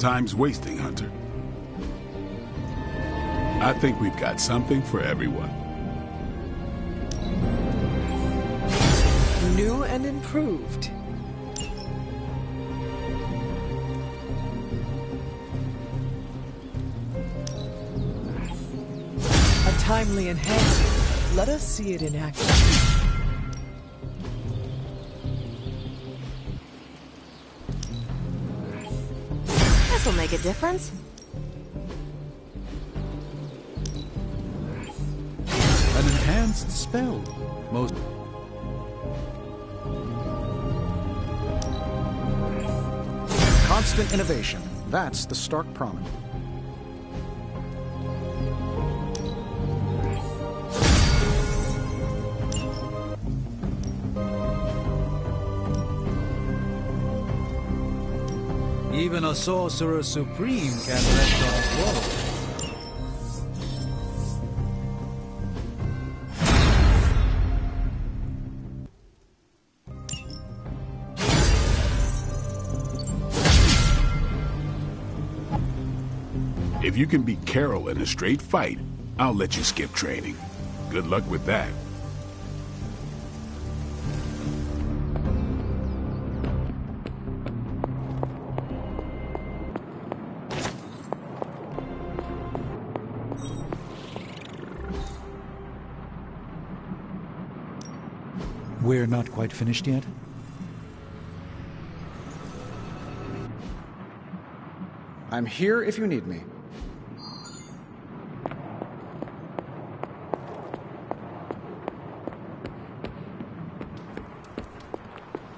time's wasting, Hunter. I think we've got something for everyone. New and improved. A timely enhancement. Let us see it in action. This'll make a difference. An enhanced spell. Most... Constant innovation. That's the stark promise. Even a sorcerer supreme can rest on a throne. If you can beat Carol in a straight fight, I'll let you skip training. Good luck with that. We're not quite finished yet? I'm here if you need me.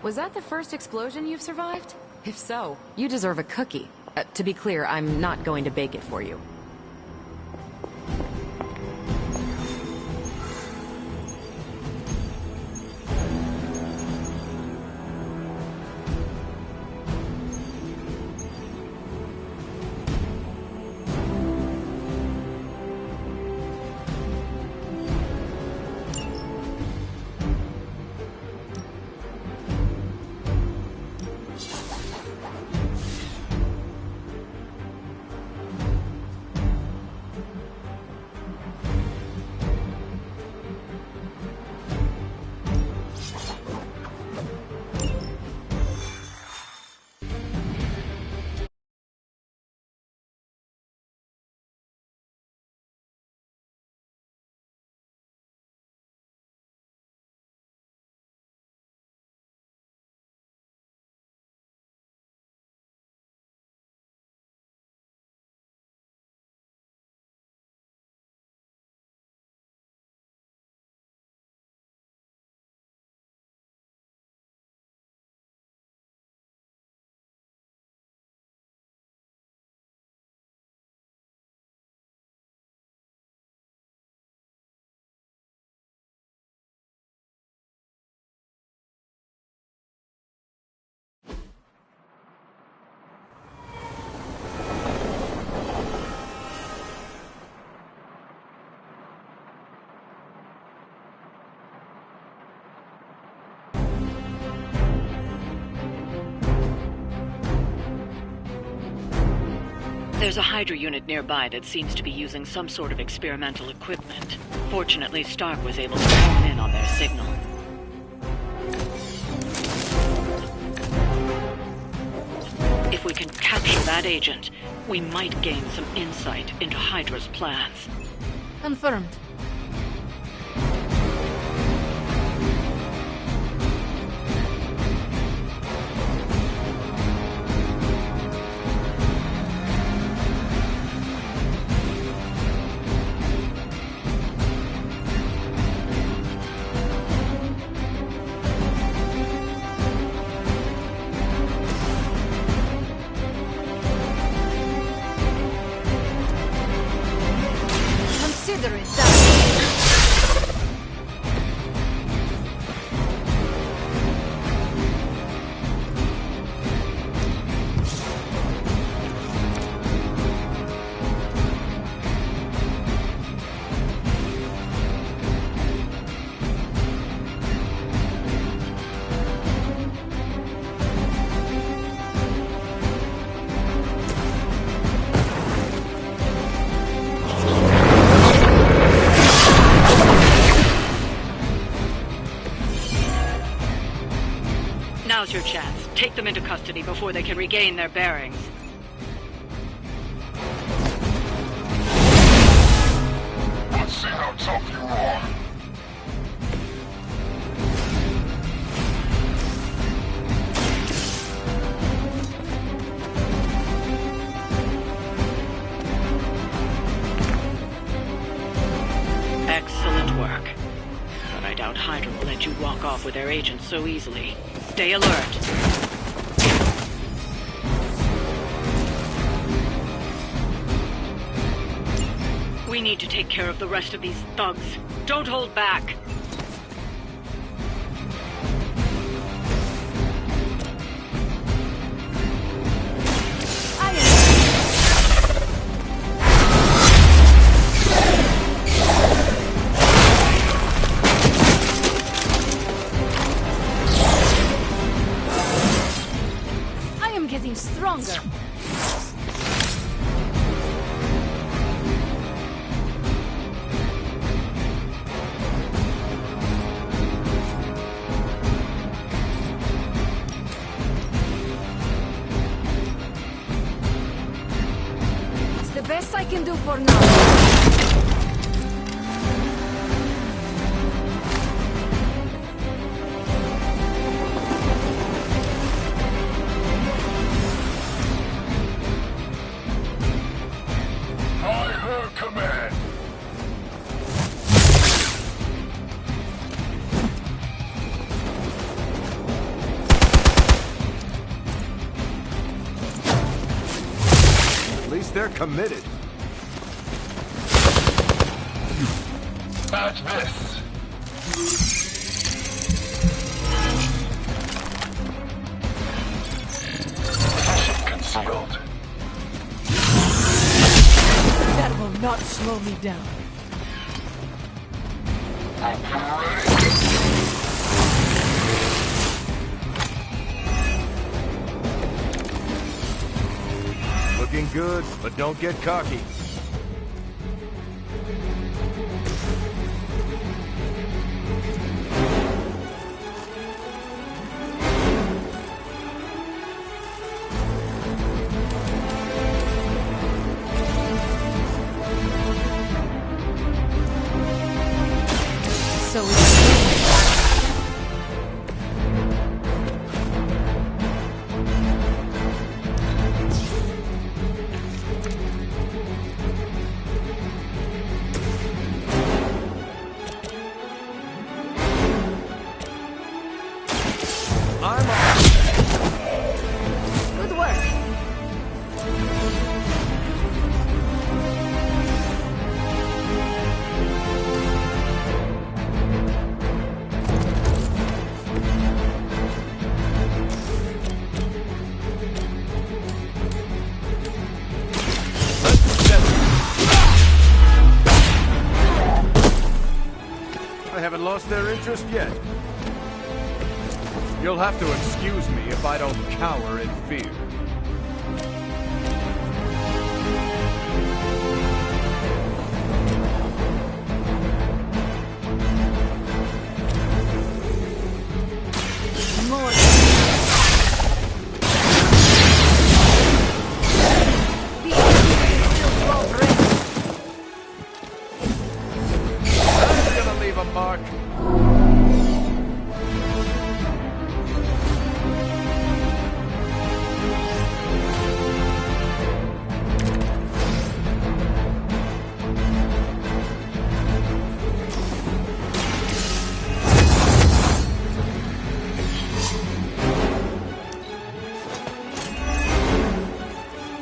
Was that the first explosion you've survived? If so, you deserve a cookie. To be clear, I'm not going to bake it for you. There's a Hydra unit nearby that seems to be using some sort of experimental equipment. Fortunately, Stark was able to hone in on their signal. If we can capture that agent, we might gain some insight into Hydra's plans. Confirmed. Consider it done. city before they can regain their bearings. Let's see how tough you are. Excellent work. But I doubt Hydra will let you walk off with their agents so easily. Stay alert. We need to take care of the rest of these thugs. Don't hold back. I am getting stronger. It's the best I can do for now. By her command. At least they're committed. Match this. Position concealed. That will not slow me down. Looking good, but don't get cocky. So it's... I'm on. Good work. I haven't lost their interest yet. You'll have to excuse me if I don't cower in fear. More. The enemy is still 12 ready. I'm gonna leave a mark.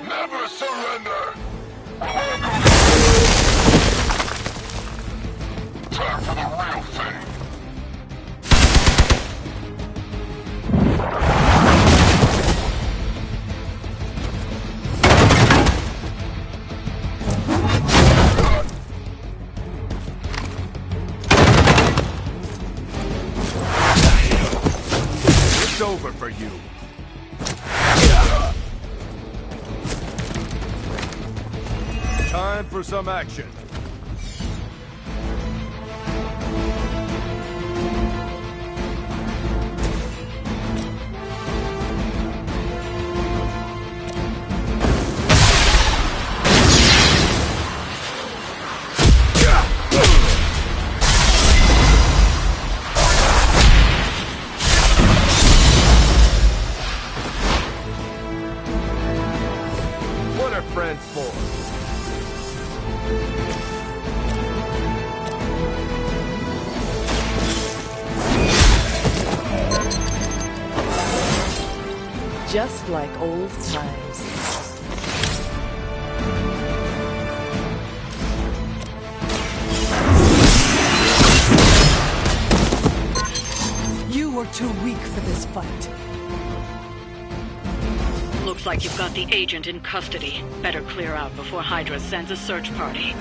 Never surrender. Time for the real thing. It's over for you. Time for some action. are friends for? Just like old times. You were too weak for this fight. Looks like you've got the agent in custody. Better clear out before Hydra sends a search party.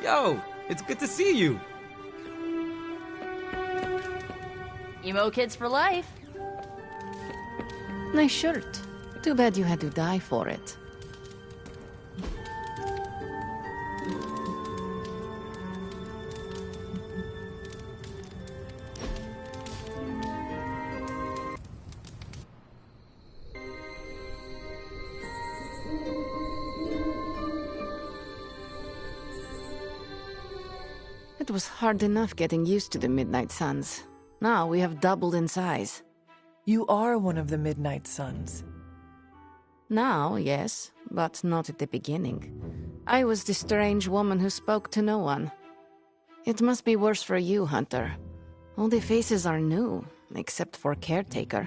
Yo, it's good to see you. Emo kids for life. Nice shirt. Too bad you had to die for it. It was hard enough getting used to the Midnight Suns. Now we have doubled in size. You are one of the Midnight Suns. Now, yes, but not at the beginning. I was the strange woman who spoke to no one. It must be worse for you, Hunter. All the faces are new, except for Caretaker.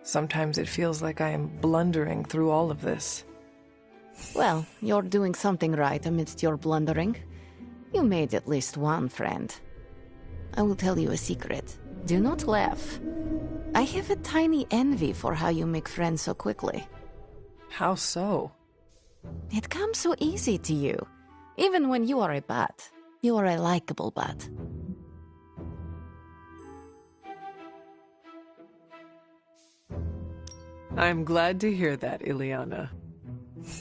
Sometimes it feels like I am blundering through all of this. Well, you're doing something right amidst your blundering. You made at least one friend. I will tell you a secret. Do not laugh. I have a tiny envy for how you make friends so quickly. How so? It comes so easy to you. Even when you are a bat. You are a likable bat. I'm glad to hear that, Ileana.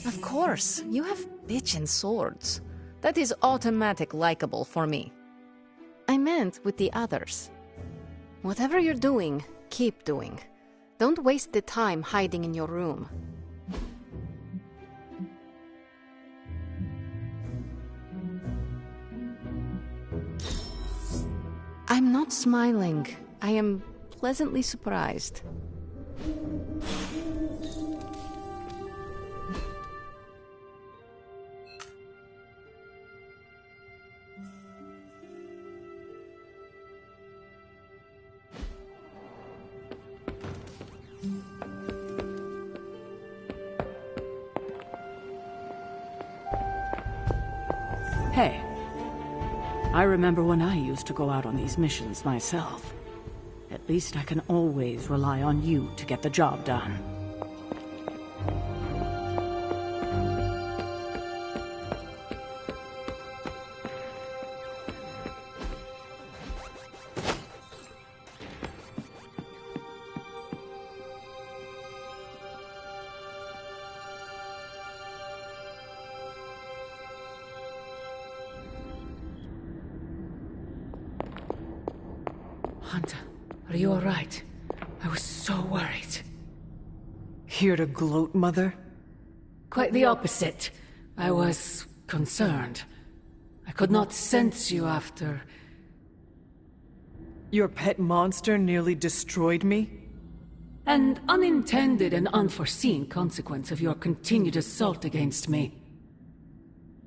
Of course, you have bitchin' swords. That is automatic likable for me. I meant with the others. Whatever you're doing, keep doing. Don't waste the time hiding in your room. I'm not smiling. I am pleasantly surprised. Hey, I remember when I used to go out on these missions myself. At least I can always rely on you to get the job done. Hunter, are you alright? I was so worried. Here to gloat, Mother? Quite the opposite. I was concerned. I could not sense you after... Your pet monster nearly destroyed me? An unintended and unforeseen consequence of your continued assault against me.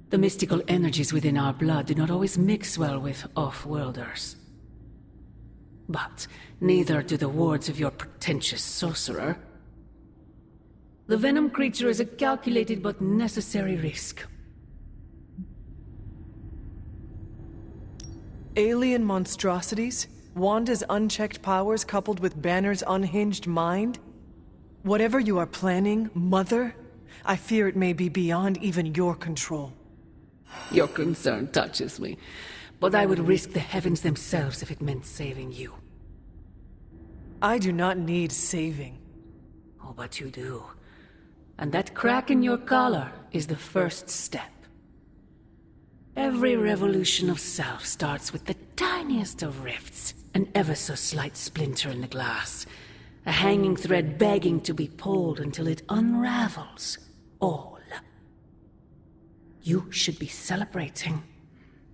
The mystical energies within our blood do not always mix well with off-worlders. But neither do the wards of your pretentious sorcerer. The venom creature is a calculated but necessary risk. Alien monstrosities? Wanda's unchecked powers coupled with Banner's unhinged mind? Whatever you are planning, Mother, I fear it may be beyond even your control. Your concern touches me, but I would risk the heavens themselves if it meant saving you. I do not need saving. Oh, but you do. And that crack in your collar is the first step. Every revolution of self starts with the tiniest of rifts, an ever so slight splinter in the glass, a hanging thread begging to be pulled until it unravels all. You should be celebrating.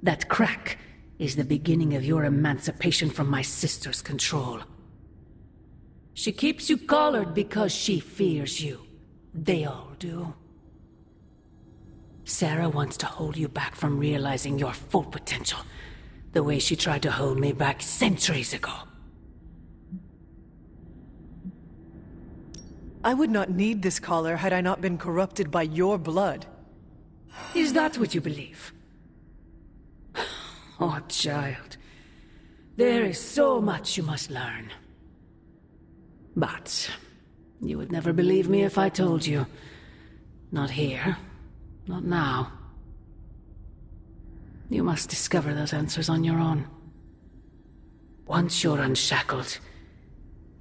That crack is the beginning of your emancipation from my sister's control. She keeps you collared because she fears you. They all do. Sarah wants to hold you back from realizing your full potential, the way she tried to hold me back centuries ago. I would not need this collar had I not been corrupted by your blood. Is that what you believe? Oh, child. There is so much you must learn. But you would never believe me if I told you. Not here. Not now. You must discover those answers on your own. Once you're unshackled,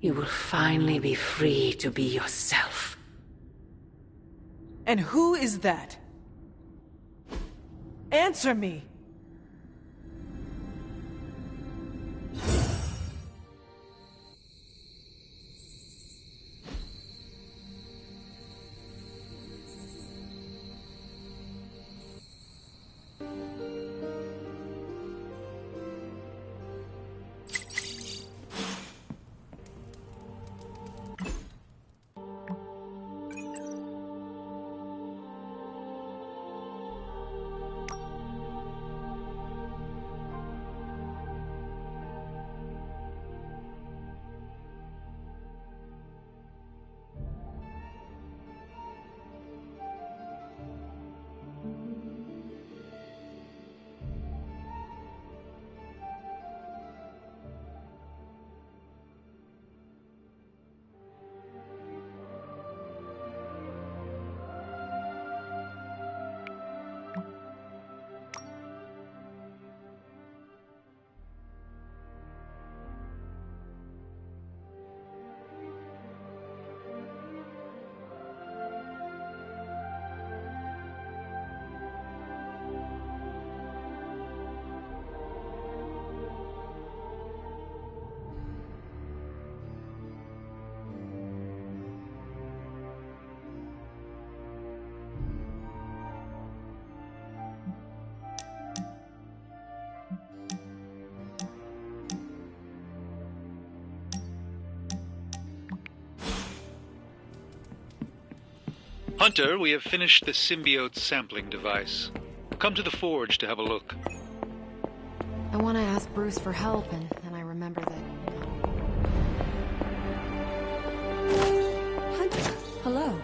you will finally be free to be yourself. And who is that? Answer me! Hunter, we have finished the symbiote sampling device. Come to the forge to have a look. I want to ask Bruce for help, and then I remember that... Hunter, hello.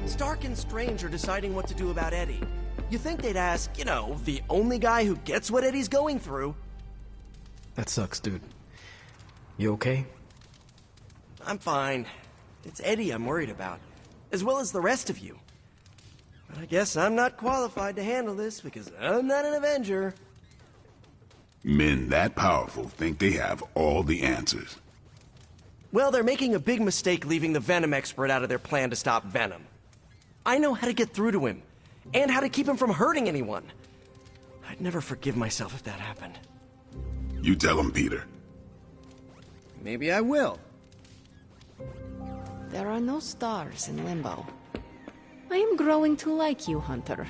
Stark and Strange are deciding what to do about Eddie. You think they'd ask, you know, the only guy who gets what Eddie's going through. That sucks, dude. You okay? I'm fine. It's Eddie I'm worried about, as well as the rest of you. But I guess I'm not qualified to handle this because I'm not an Avenger. Men that powerful think they have all the answers. Well, they're making a big mistake leaving the Venom expert out of their plan to stop Venom. I know how to get through to him, and how to keep him from hurting anyone. I'd never forgive myself if that happened. You tell him, Peter. Maybe I will. There are no stars in Limbo. I am growing to like you, Hunter.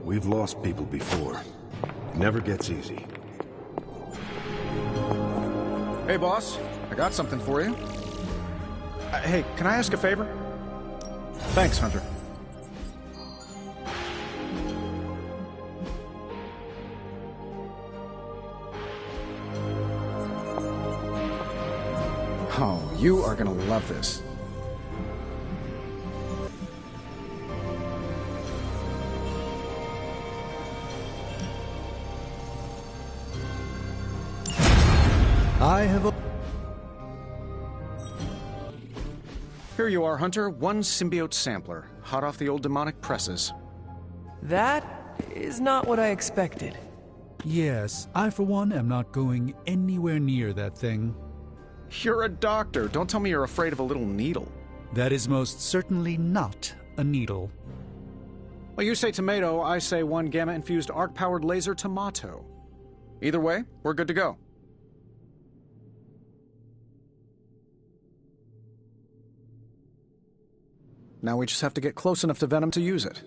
We've lost people before. It never gets easy. Hey, boss. I got something for you. Hey, can I ask a favor? Thanks, Hunter. Oh, you are gonna love this. I have a... Here you are, Hunter. One symbiote sampler, hot off the old demonic presses. That is not what I expected. Yes, I for one am not going anywhere near that thing. You're a doctor. Don't tell me you're afraid of a little needle. That is most certainly not a needle. Well, you say tomato, I say one gamma-infused arc-powered laser tomato. Either way, we're good to go. Now we just have to get close enough to Venom to use it.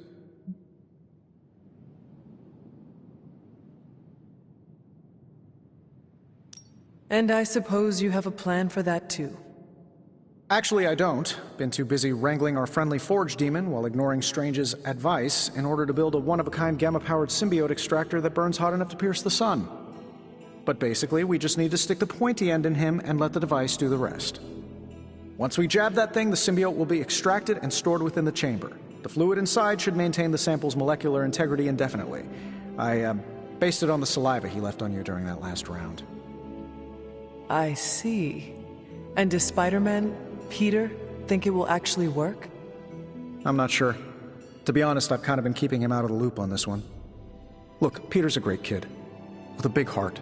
And I suppose you have a plan for that too. Actually, I don't. Been too busy wrangling our friendly Forge demon while ignoring Strange's advice in order to build a one-of-a-kind gamma-powered symbiote extractor that burns hot enough to pierce the sun. But basically, we just need to stick the pointy end in him and let the device do the rest. Once we jab that thing, the symbiote will be extracted and stored within the chamber. The fluid inside should maintain the sample's molecular integrity indefinitely. I based it on the saliva he left on you during that last round. I see. And does Spider-Man, Peter, think it will actually work? I'm not sure. To be honest, I've kind of been keeping him out of the loop on this one. Look, Peter's a great kid, with a big heart.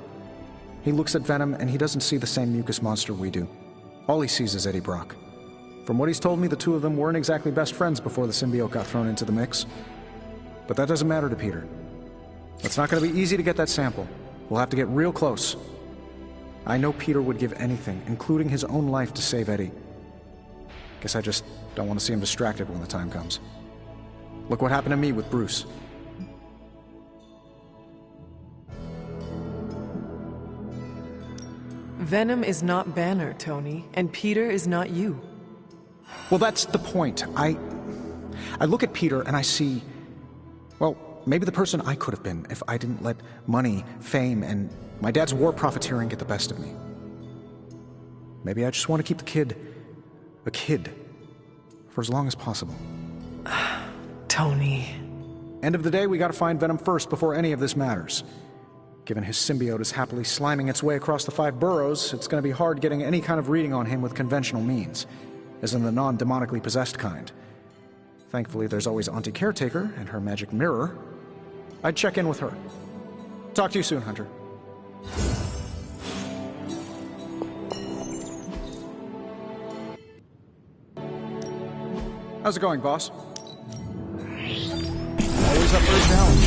He looks at Venom and he doesn't see the same mucus monster we do. All he sees is Eddie Brock. From what he's told me, the two of them weren't exactly best friends before the symbiote got thrown into the mix. But that doesn't matter to Peter. It's not going to be easy to get that sample. We'll have to get real close. I know Peter would give anything, including his own life, to save Eddie. Guess I just don't want to see him distracted when the time comes. Look what happened to me with Bruce. Venom is not Banner, Tony, and Peter is not you. Well, that's the point. I look at Peter and I see, well, maybe the person I could have been if I didn't let money, fame, and my dad's war profiteering get the best of me. Maybe I just want to keep the kid a kid for as long as possible. Tony. End of the day, we gotta find Venom first before any of this matters. Given his symbiote is happily sliming its way across the 5 boroughs, it's gonna be hard getting any kind of reading on him with conventional means, as in the non-demonically possessed kind. Thankfully, there's always Auntie Caretaker and her magic mirror. I'd check in with her. Talk to you soon, Hunter. How's it going, boss? Always up for a challenge.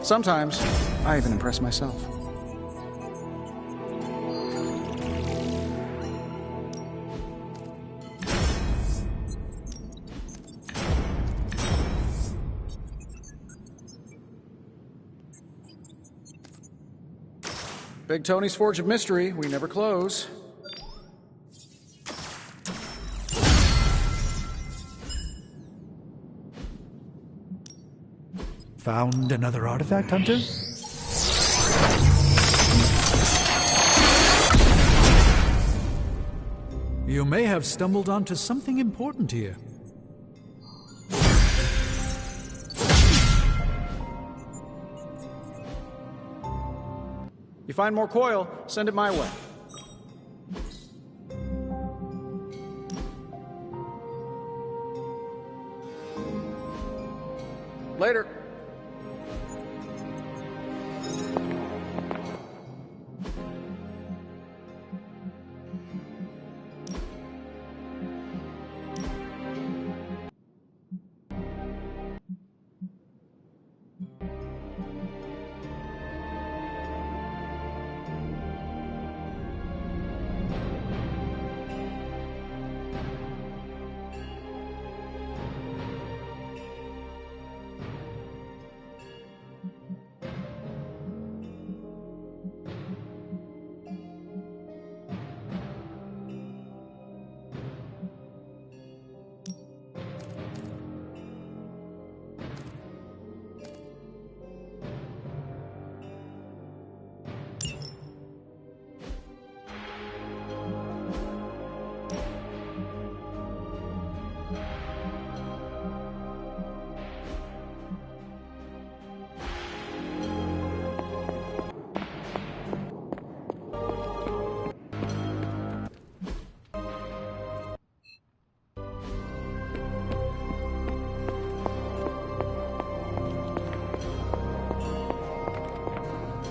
Sometimes, I even impress myself. Big Tony's Forge of Mystery, we never close. Found another artifact, Hunter? You may have stumbled onto something important here. You find more coil, send it my way. Later.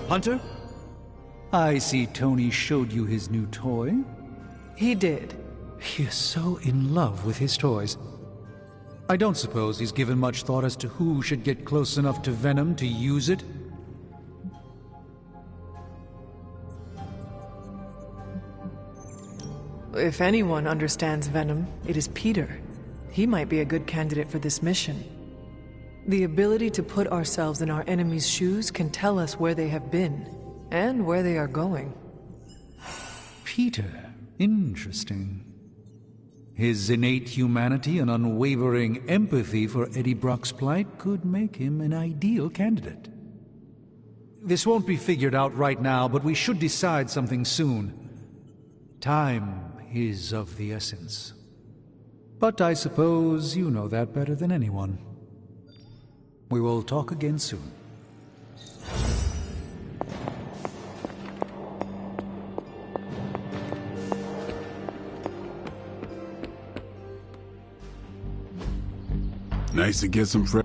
Hunter? I see Tony showed you his new toy. He did. He is so in love with his toys. I don't suppose he's given much thought as to who should get close enough to Venom to use it. If anyone understands Venom, it is Peter. He might be a good candidate for this mission. The ability to put ourselves in our enemy's shoes can tell us where they have been, and where they are going. Peter. Interesting. His innate humanity and unwavering empathy for Eddie Brock's plight could make him an ideal candidate. This won't be figured out right now, but we should decide something soon. Time is of the essence. But I suppose you know that better than anyone. We will talk again soon. Nice to get some fresh.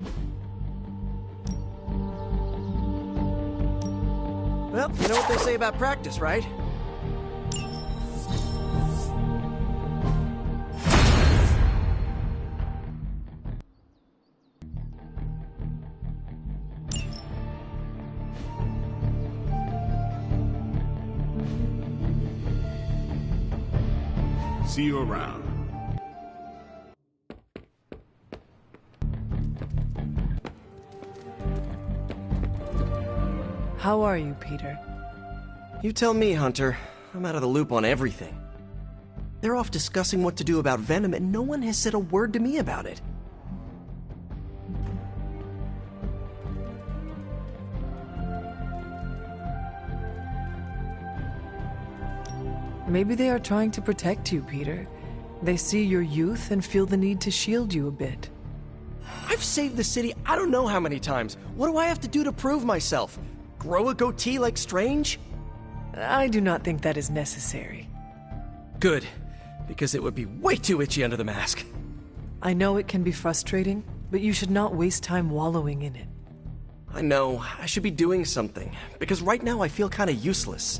Well, you know what they say about practice, right? See you around. How are you, Peter? You tell me, Hunter. I'm out of the loop on everything. They're off discussing what to do about Venom, and no one has said a word to me about it. Maybe they are trying to protect you, Peter. They see your youth and feel the need to shield you a bit. I've saved the city I don't know how many times. What do I have to do to prove myself? Grow a goatee like Strange? I do not think that is necessary. Good, because it would be way too itchy under the mask. I know it can be frustrating, but you should not waste time wallowing in it. I know, I should be doing something, because right now I feel kinda useless.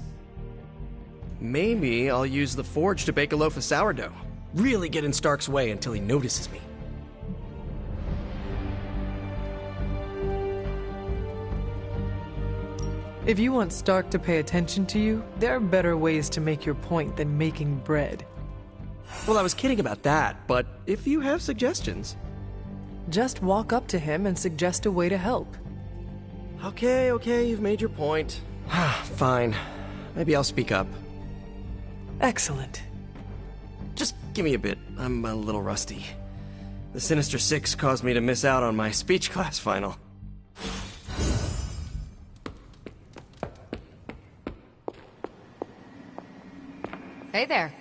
Maybe I'll use the forge to bake a loaf of sourdough. Really get in Stark's way until he notices me. If you want Stark to pay attention to you, there are better ways to make your point than making bread. Well, I was kidding about that, but if you have suggestions... Just walk up to him and suggest a way to help. Okay, you've made your point. Fine. Maybe I'll speak up. Excellent. Just give me a bit. I'm a little rusty. The Sinister Six caused me to miss out on my speech class final. Hey there.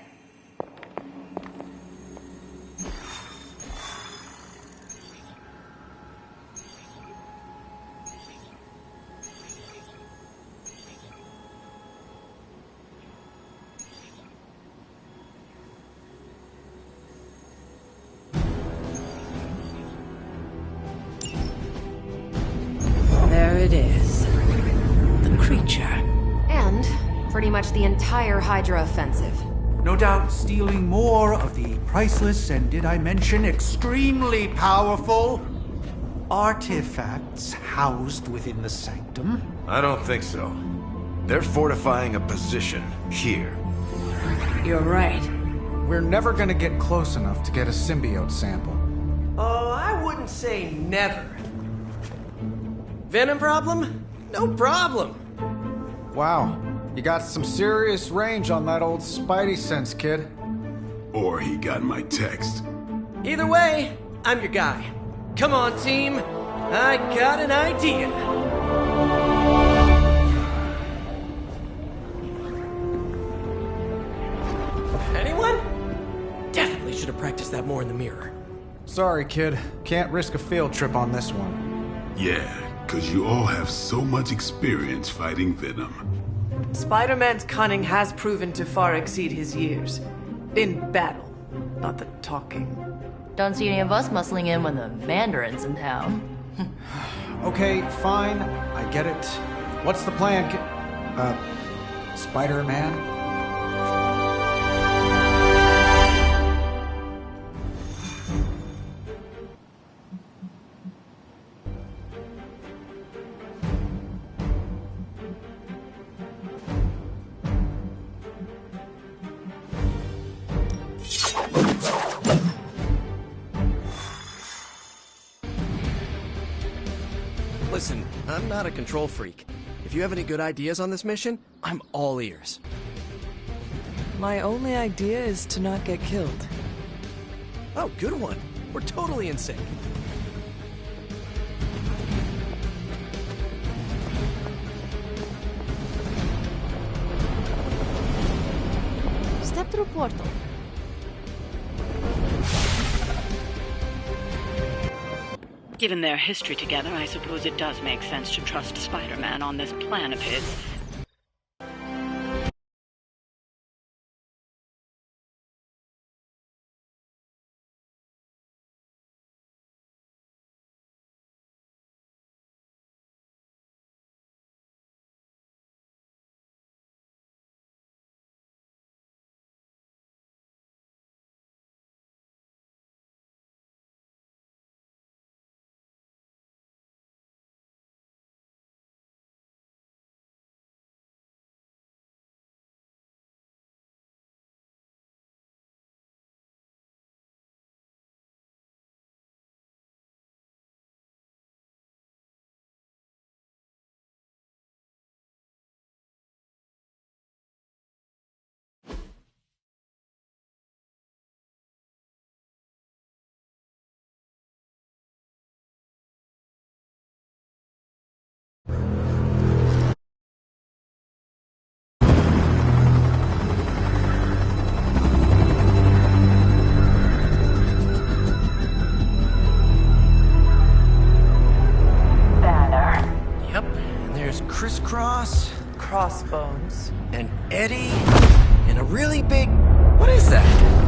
There it is. The creature. And pretty much the entire Hydra offensive. No doubt stealing more of the priceless and, did I mention, extremely powerful artifacts housed within the sanctum. I don't think so. They're fortifying a position here. You're right. We're never gonna get close enough to get a symbiote sample. Oh, I wouldn't say never. Venom problem? No problem. Wow, you got some serious range on that old Spidey sense, kid. Or he got my text. Either way, I'm your guy. Come on, team. I got an idea. Anyone? Definitely should have practiced that more in the mirror. Sorry, kid. Can't risk a field trip on this one. Yeah, 'cause you all have so much experience fighting Venom. Spider-Man's cunning has proven to far exceed his years. In battle, not the talking. Don't see any of us muscling in when the Mandarin's in town. Okay, fine. I get it. What's the plan, Spider-Man? Listen, I'm not a control freak. If you have any good ideas on this mission, I'm all ears. My only idea is to not get killed. Oh, good one. We're totally in sync. Step through portal. Given their history together, I suppose it does make sense to trust Spider-Man on this plan of his. Crisscross, Crossbones. and Eddie, and a really big... What is that?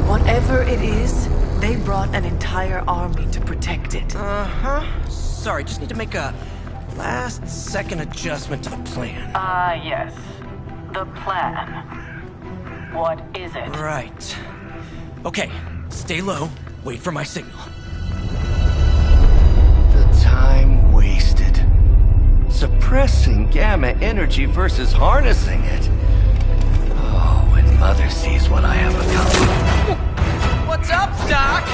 Whatever it is, they brought an entire army to protect it. Uh-huh. Sorry, just need to make a last-second adjustment to the plan. Yes. The plan. What is it? Right. Okay, stay low, wait for my signal. The time wasted. Suppressing gamma energy versus harnessing it. Oh, when Mother sees what I have become. What's up, Doc?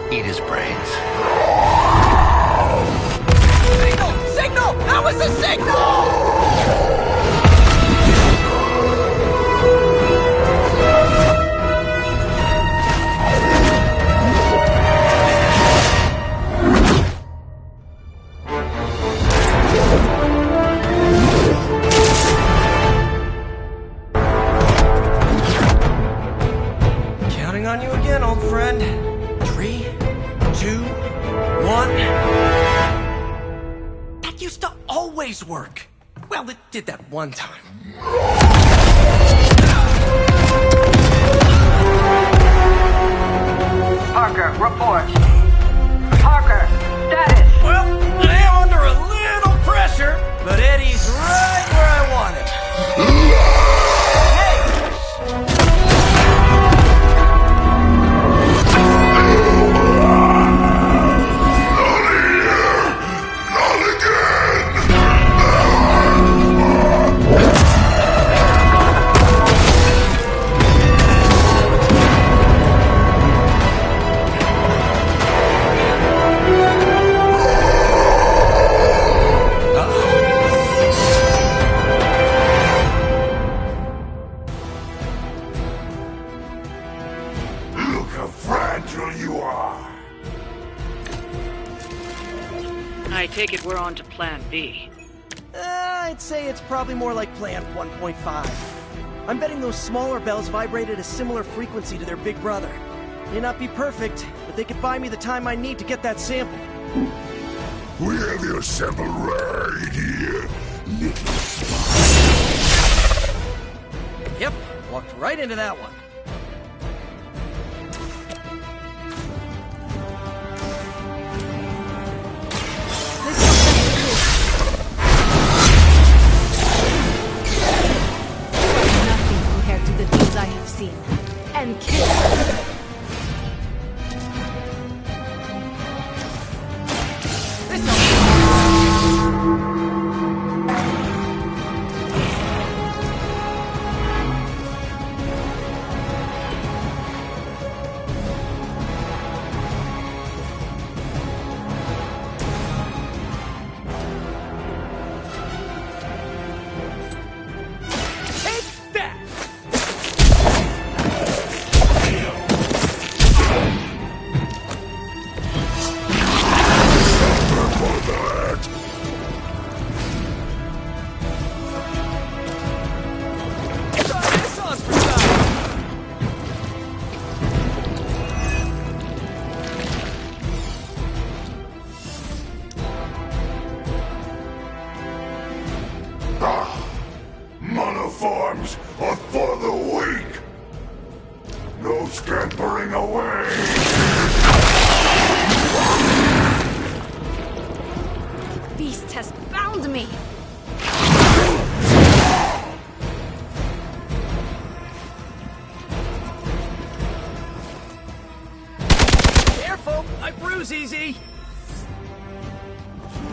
Eat his brains. Signal! Signal! That was the signal! Counting on you again, old friend. 3, 2, 1. That used to always work. Well, it did that one time. Parker, report. Parker, status. Well, I am under a little pressure, but Eddie's right where I want him. I take it we're on to Plan B. I'd say it's probably more like Plan 1.5. I'm betting those smaller bells vibrate at a similar frequency to their big brother. May not be perfect, but they could buy me the time I need to get that sample. We have your sample right here, little Yep, walked right into that one. I have seen and killed. Monoforms are for the weak. No scampering away. Beast has found me. Careful, I bruise easy.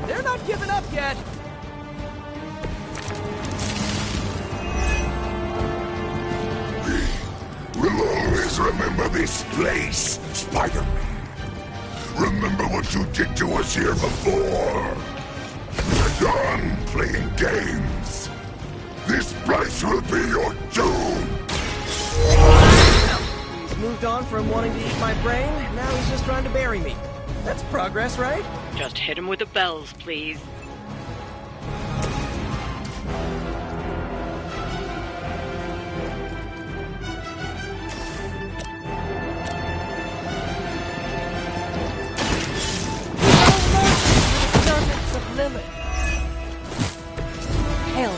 They're not giving up yet. We'll always remember this place, Spider-Man. Remember what you did to us here before. We're done playing games. This place will be your doom. He's moved on from wanting to eat my brain, now he's just trying to bury me. That's progress, right? Just hit him with the bells, please. Lilith. Hell.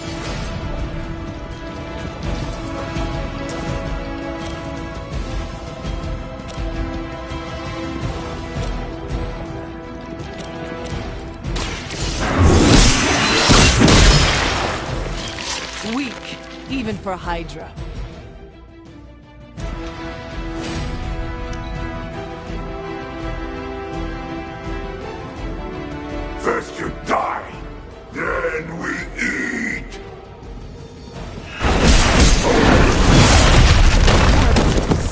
Weak, even for Hydra. First you die, then we eat.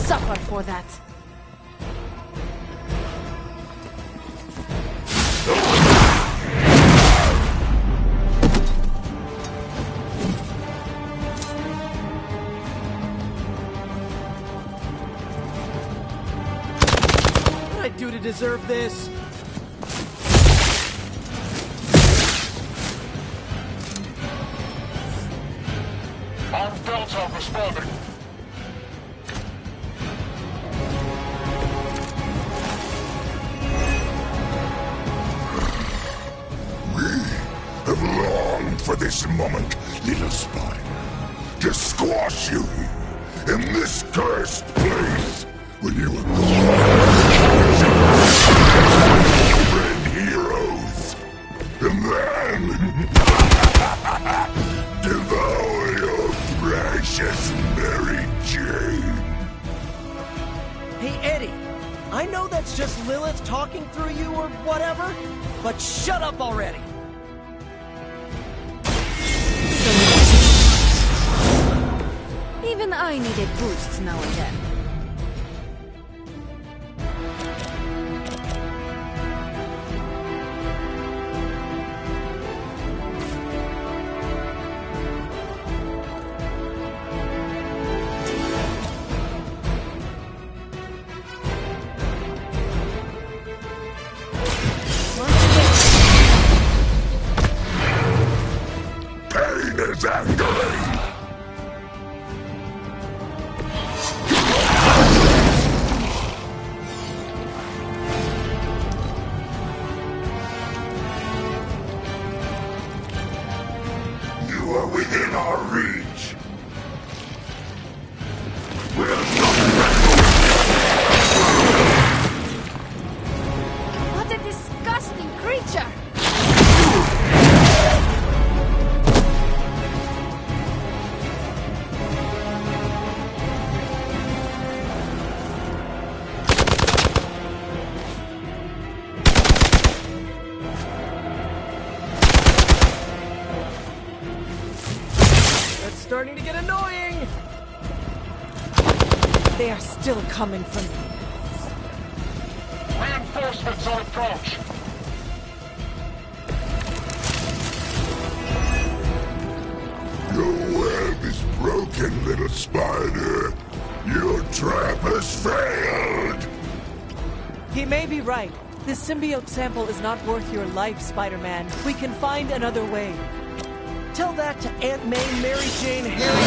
Suffer for that. What did I do to deserve this? On Delta responding. Have longed for this moment, little spider, to squash you here, in this cursed place, when you were friend heroes, and then devour your precious Mary Jane. Hey, Eddie. I know that's just Lilith talking through you or whatever, but shut up already. Even I need a boost now and then. Pain is angry. You are within our reach. We'll What a disgusting creature! That's starting to get annoying! They are still coming for me. Reinforcements on approach. Your web is broken, little spider. Your trap has failed. He may be right. This symbiote sample is not worth your life, Spider-Man. We can find another way. Tell that to Aunt May, Mary Jane, Harry,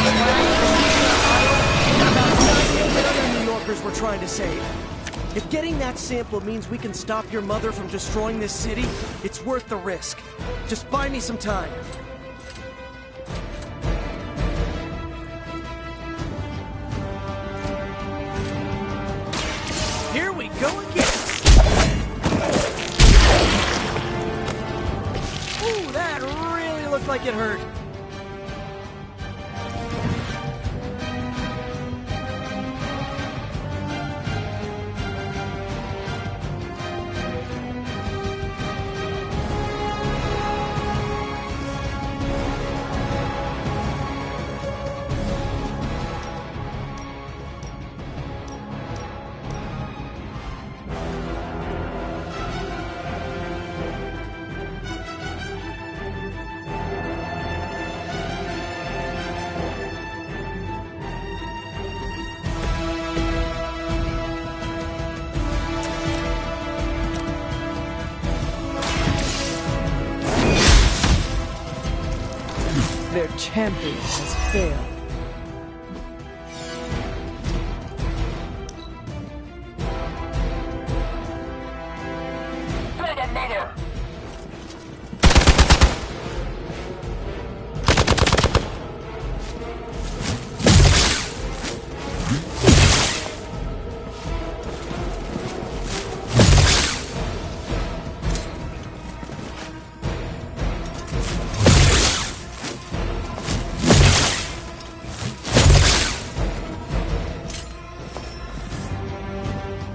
and about 9 other New Yorkers we're trying to save. If getting that sample means we can stop your mother from destroying this city, it's worth the risk. Just buy me some time. Here we go again! Ooh, that really looked like it hurt. Their champion has failed. For the mother!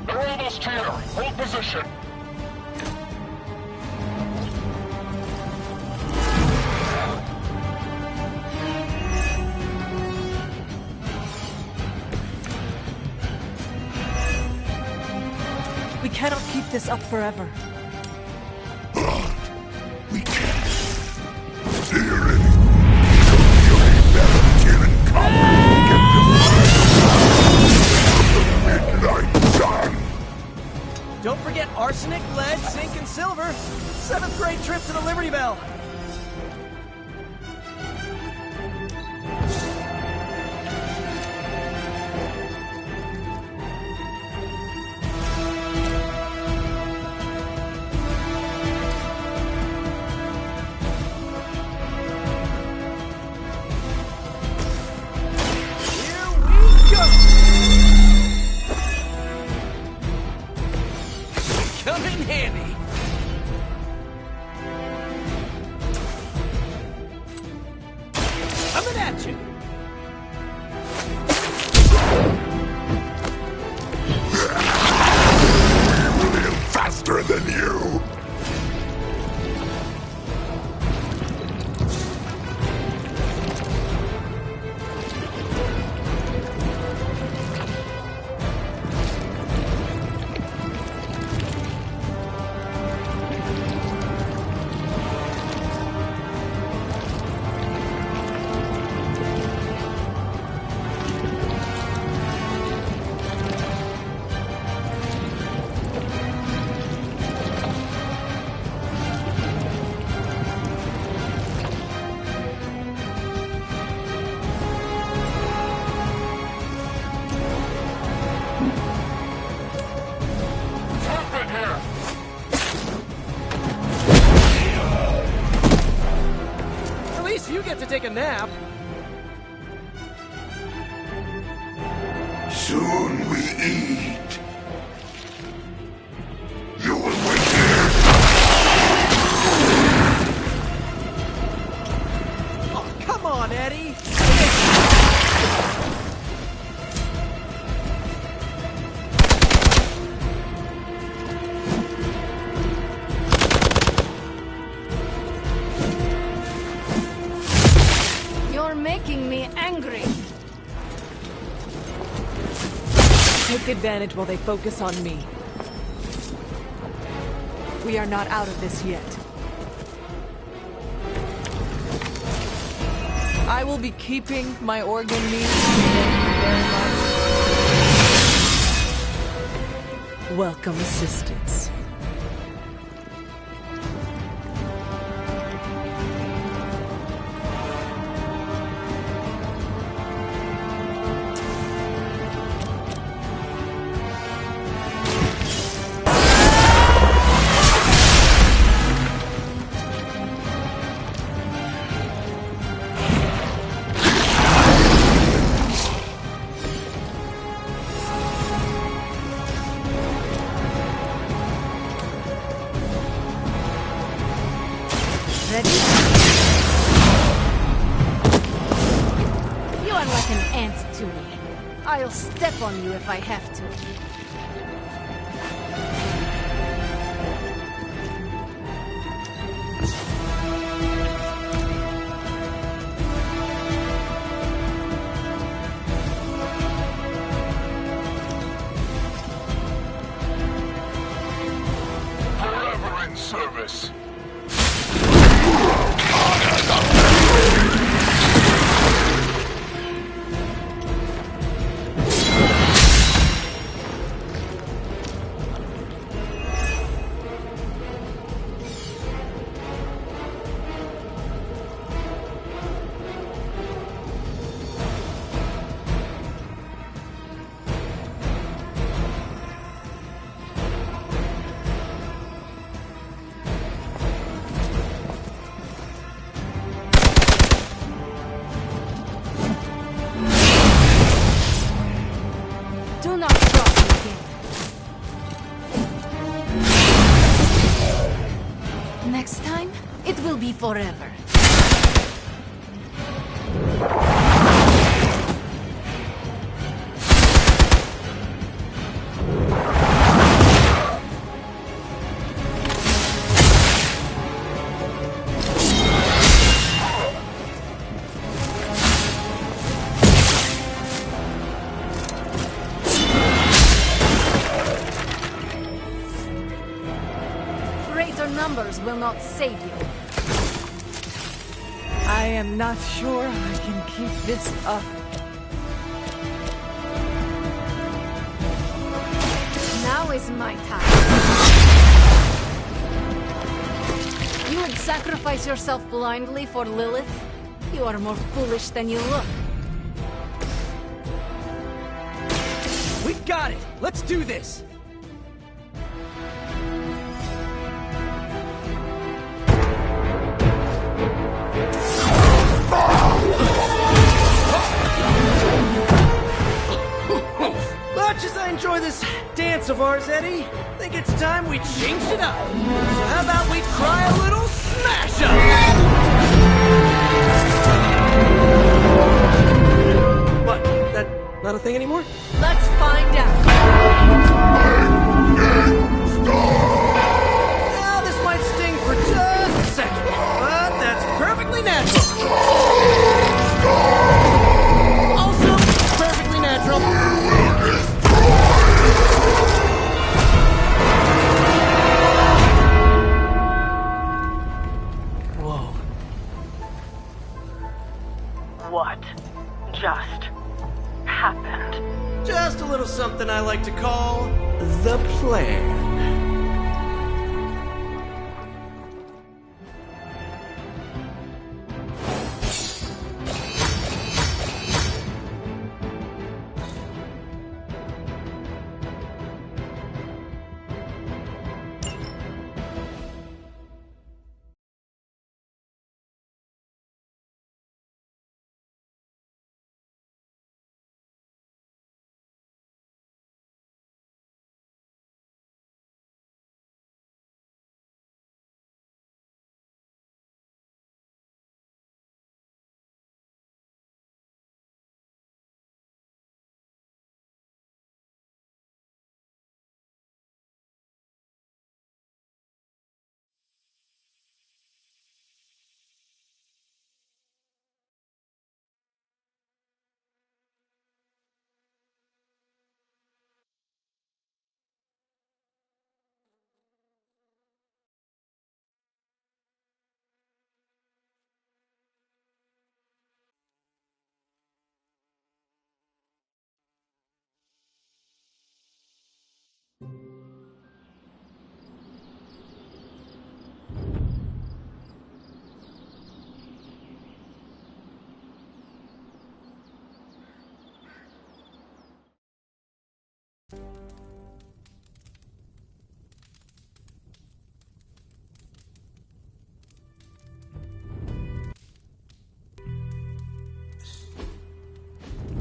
They're almost here. Hold position. cannot keep this up forever. We can't. Do you really? You'll be better killing get the midnight sun. Don't forget arsenic, lead, zinc, and silver. 7th grade trip to the Liberty Bell. Come in handy. Coming at you. We will faster than you. At least you get to take a nap. Soon we eat. You will wait here. Oh, come on, Eddie. You're making me angry. Take advantage while they focus on me. We are not out of this yet. I will be keeping my organ needs. Thank you very much. Welcome assistance. Ready? You are like an ant to me. I'll step on you if I have to. Forever in service. Do not cross me again. Next time, it will be forever. numbers will not save you. I am not sure I can keep this up. Now is my time. You would sacrifice yourself blindly for Lilith? You are more foolish than you look. We've got it! Let's do this! Much as I enjoy this dance of ours, Eddie, I think it's time we changed it up. So how about we try a little smash up? What? That not a thing anymore? Let's find out. Well, this might sting for just a second, but that's perfectly natural. Also, perfectly natural. Whoa. What just happened? Just a little something I like to call the plan.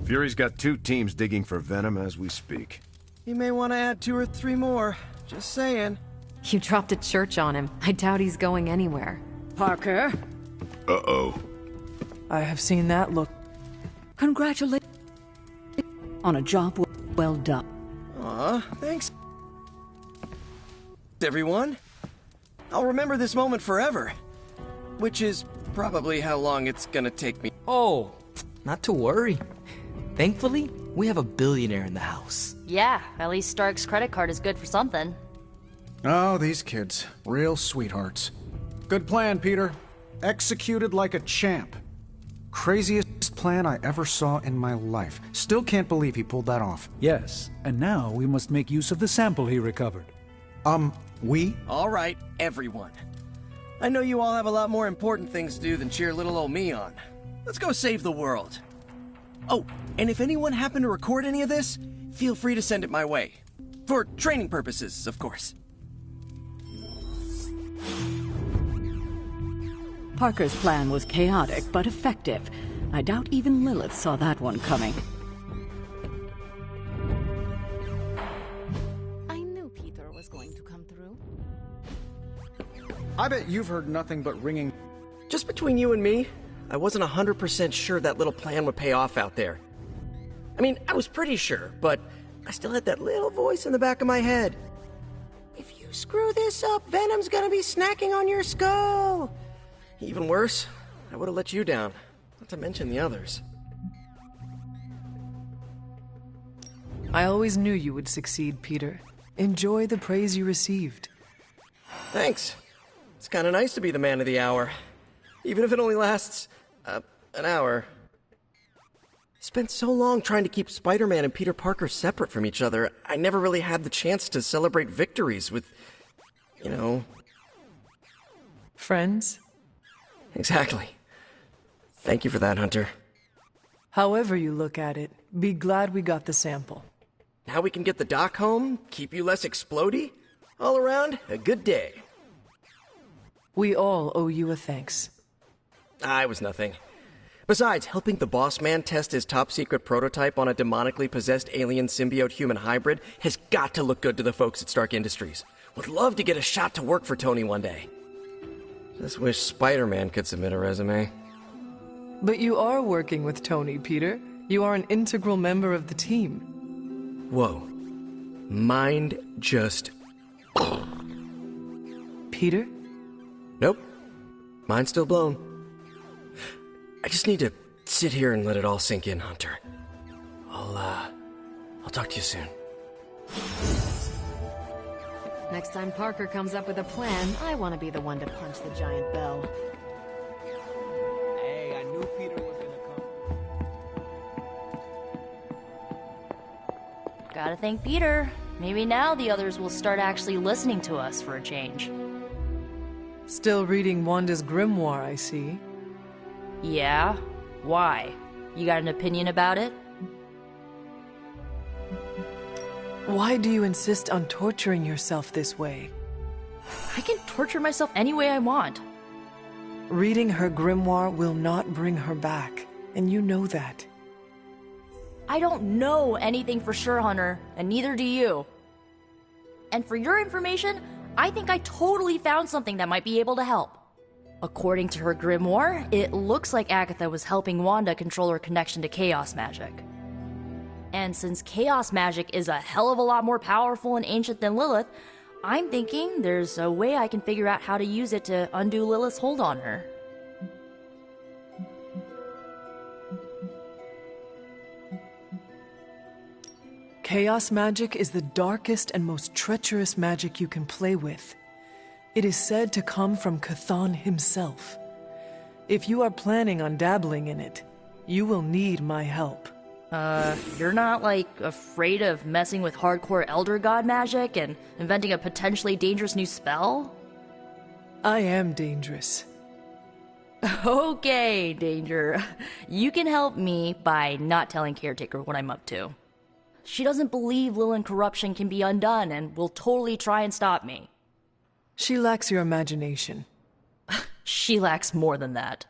Fury's got 2 teams digging for Venom as we speak. You may want to add 2 or 3 more. Just saying. You dropped a church on him. I doubt he's going anywhere. Parker, Uh-oh. I have seen that look. congratulations on a job well done. Aw, thanks. Everyone. I'll remember this moment forever. Which is probably how long it's gonna take me. Oh, not to worry. Thankfully, we have a billionaire in the house. Yeah, at least Stark's credit card is good for something. Oh, these kids. Real sweethearts. Good plan, Peter. Executed like a champ. Craziest plan I ever saw in my life. Still can't believe he pulled that off. Yes, and now we must make use of the sample he recovered. We? Alright, everyone. I know you all have a lot more important things to do than cheer little old me on. Let's go save the world. Oh, and if anyone happened to record any of this, feel free to send it my way. For training purposes, of course. Parker's plan was chaotic but effective. I doubt even Lilith saw that one coming. I knew Peter was going to come through. I bet you've heard nothing but ringing. Just between you and me, I wasn't 100% sure that little plan would pay off out there. I mean, I was pretty sure, but I still had that little voice in the back of my head. If you screw this up, Venom's gonna be snacking on your skull. Even worse, I would have let you down, not to mention the others. I always knew you would succeed, Peter. Enjoy the praise you received. Thanks. It's kind of nice to be the man of the hour. Even if it only lasts, an hour. Spent so long trying to keep Spider-Man and Peter Parker separate from each other, I never really had the chance to celebrate victories with, you know... Friends? Exactly. Thank you for that, Hunter. However you look at it, be glad we got the sample. Now we can get the doc home, keep you less explodey. All around, a good day. We all owe you a thanks. I was nothing. Besides, helping the boss man test his top-secret prototype on a demonically possessed alien symbiote-human hybrid has got to look good to the folks at Stark Industries. Would love to get a shot to work for Tony one day. Just wish Spider-Man could submit a resume. But you are working with Tony, Peter. You are an integral member of the team. Whoa. Mind just... Peter? Nope. Mind's still blown. I just need to sit here and let it all sink in, Hunter. I'll talk to you soon. Next time Parker comes up with a plan, I want to be the one to punch the giant bell. Hey, I knew Peter was gonna come. Gotta thank Peter. Maybe now the others will start actually listening to us for a change. Still reading Wanda's grimoire, I see. Yeah? Why? You got an opinion about it? Why do you insist on torturing yourself this way? I can torture myself any way I want. Reading her grimoire will not bring her back, and you know that. I don't know anything for sure, Hunter, and neither do you. And for your information, I think I totally found something that might be able to help. According to her grimoire, it looks like Agatha was helping Wanda control her connection to chaos magic. And since chaos magic is a hell of a lot more powerful and ancient than Lilith, I'm thinking there's a way I can figure out how to use it to undo Lilith's hold on her. Chaos magic is the darkest and most treacherous magic you can play with. It is said to come from Chthon himself. If you are planning on dabbling in it, you will need my help. You're not, like, afraid of messing with hardcore Elder God magic and inventing a potentially dangerous new spell? I am dangerous. Okay, Danger. You can help me by not telling Caretaker what I'm up to. She doesn't believe Lilin corruption can be undone and will totally try and stop me. She lacks your imagination. She lacks more than that.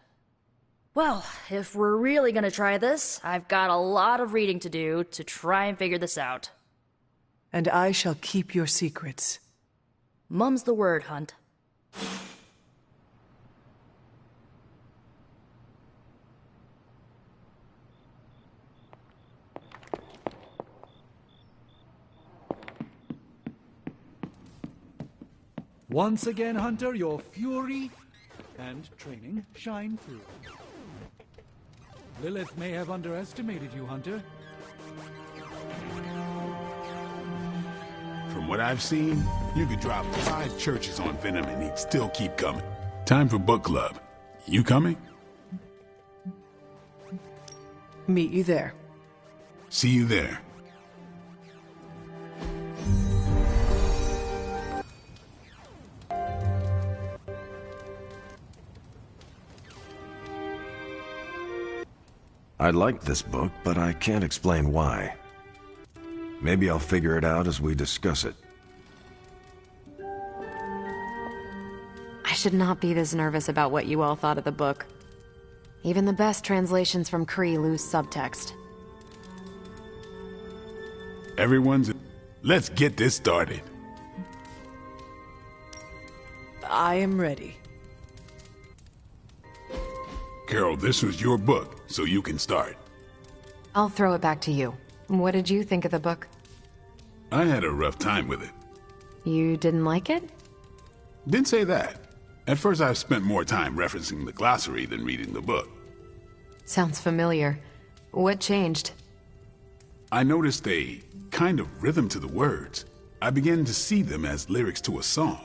Well, if we're really gonna try this, I've got a lot of reading to do to try and figure this out. And I shall keep your secrets. Mum's the word, Hunt. Once again, Hunter, your fury and training shine through. Lilith may have underestimated you, Hunter. From what I've seen, you could drop 5 churches on Venom and he'd still keep coming. Time for book club. You coming? Meet you there. See you there. I like this book, but I can't explain why. Maybe I'll figure it out as we discuss it. I should not be this nervous about what you all thought of the book. Even the best translations from Kree lose subtext. Everyone's... Let's get this started. I am ready. Carol, this was your book, so you can start. I'll throw it back to you. What did you think of the book? I had a rough time with it. You didn't like it? Didn't say that. At first I spent more time referencing the glossary than reading the book. Sounds familiar. What changed? I noticed a kind of rhythm to the words. I began to see them as lyrics to a song.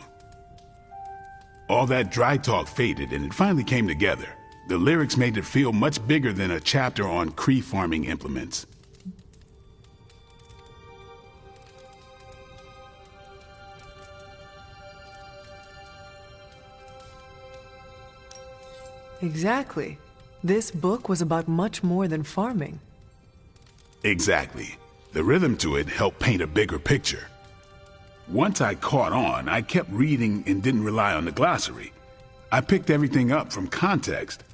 All that dry talk faded and it finally came together. The lyrics made it feel much bigger than a chapter on Kree farming implements. Exactly. This book was about much more than farming. Exactly. The rhythm to it helped paint a bigger picture. Once I caught on, I kept reading and didn't rely on the glossary. I picked everything up from context.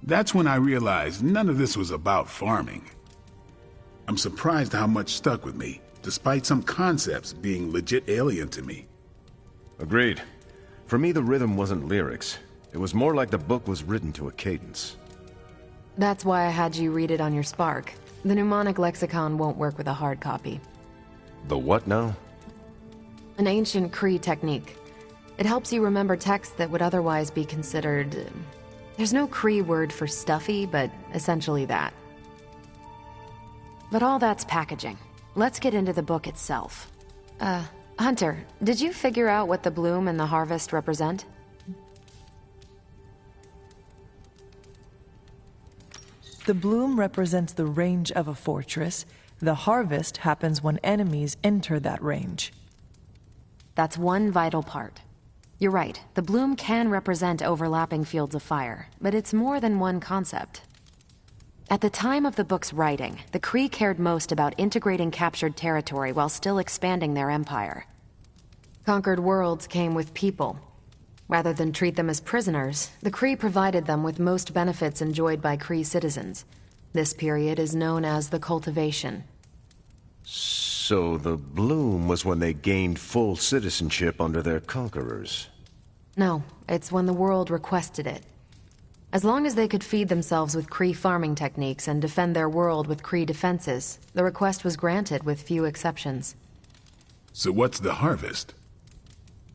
That's when I realized none of this was about farming. I'm surprised how much stuck with me, despite some concepts being legit alien to me. Agreed. For me, the rhythm wasn't lyrics. It was more like the book was written to a cadence. That's why I had you read it on your Spark. The mnemonic lexicon won't work with a hard copy. The what now? An ancient Kree technique. It helps you remember texts that would otherwise be considered... There's no Kree word for stuffy, but essentially that. But all that's packaging. Let's get into the book itself. Hunter, did you figure out what the bloom and the harvest represent? The bloom represents the range of a fortress. The harvest happens when enemies enter that range. That's one vital part. You're right, the bloom can represent overlapping fields of fire, but it's more than one concept. At the time of the book's writing, the Kree cared most about integrating captured territory while still expanding their empire. Conquered worlds came with people. Rather than treat them as prisoners, the Kree provided them with most benefits enjoyed by Kree citizens. This period is known as the cultivation. So the bloom was when they gained full citizenship under their conquerors? No, it's when the world requested it. As long as they could feed themselves with Kree farming techniques and defend their world with Kree defenses, the request was granted with few exceptions. So what's the harvest?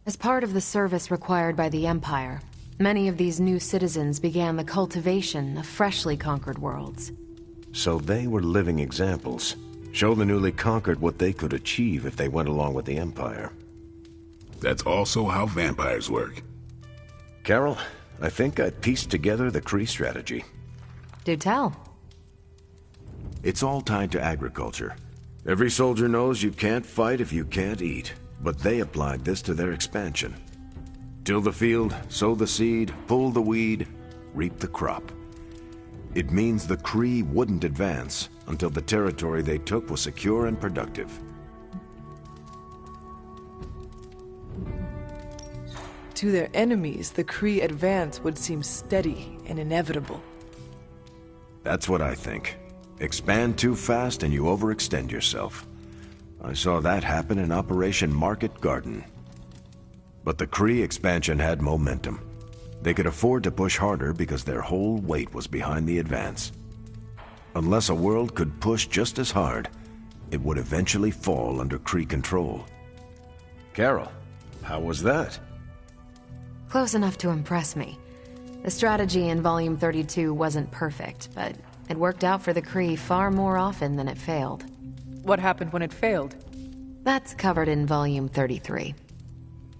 As part of the service required by the Empire, many of these new citizens began the cultivation of freshly conquered worlds. So they were living examples. Show the newly conquered what they could achieve if they went along with the Empire. That's also how vampires work. Carol, I think I pieced together the Kree strategy. Do tell. It's all tied to agriculture. Every soldier knows you can't fight if you can't eat, but they applied this to their expansion. Till the field, sow the seed, pull the weed, reap the crop. It means the Kree wouldn't advance until the territory they took was secure and productive. To their enemies, the Kree advance would seem steady and inevitable. That's what I think. Expand too fast and you overextend yourself. I saw that happen in Operation Market Garden. But the Kree expansion had momentum. They could afford to push harder because their whole weight was behind the advance. Unless a world could push just as hard, it would eventually fall under Kree control. Carol, how was that? Close enough to impress me. The strategy in Volume 32 wasn't perfect, but it worked out for the Kree far more often than it failed. What happened when it failed? That's covered in Volume 33.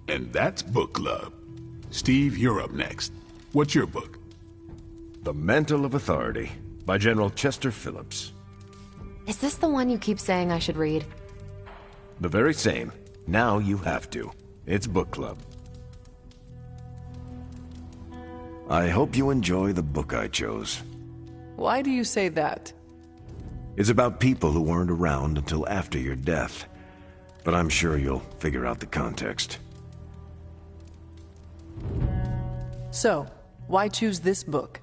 And that's Book Club. Steve, you're up next. What's your book? The Mantle of Authority, by General Chester Phillips. Is this the one you keep saying I should read? The very same. Now you have to. It's Book Club. I hope you enjoy the book I chose. Why do you say that? It's about people who weren't around until after your death. But I'm sure you'll figure out the context. So, why choose this book?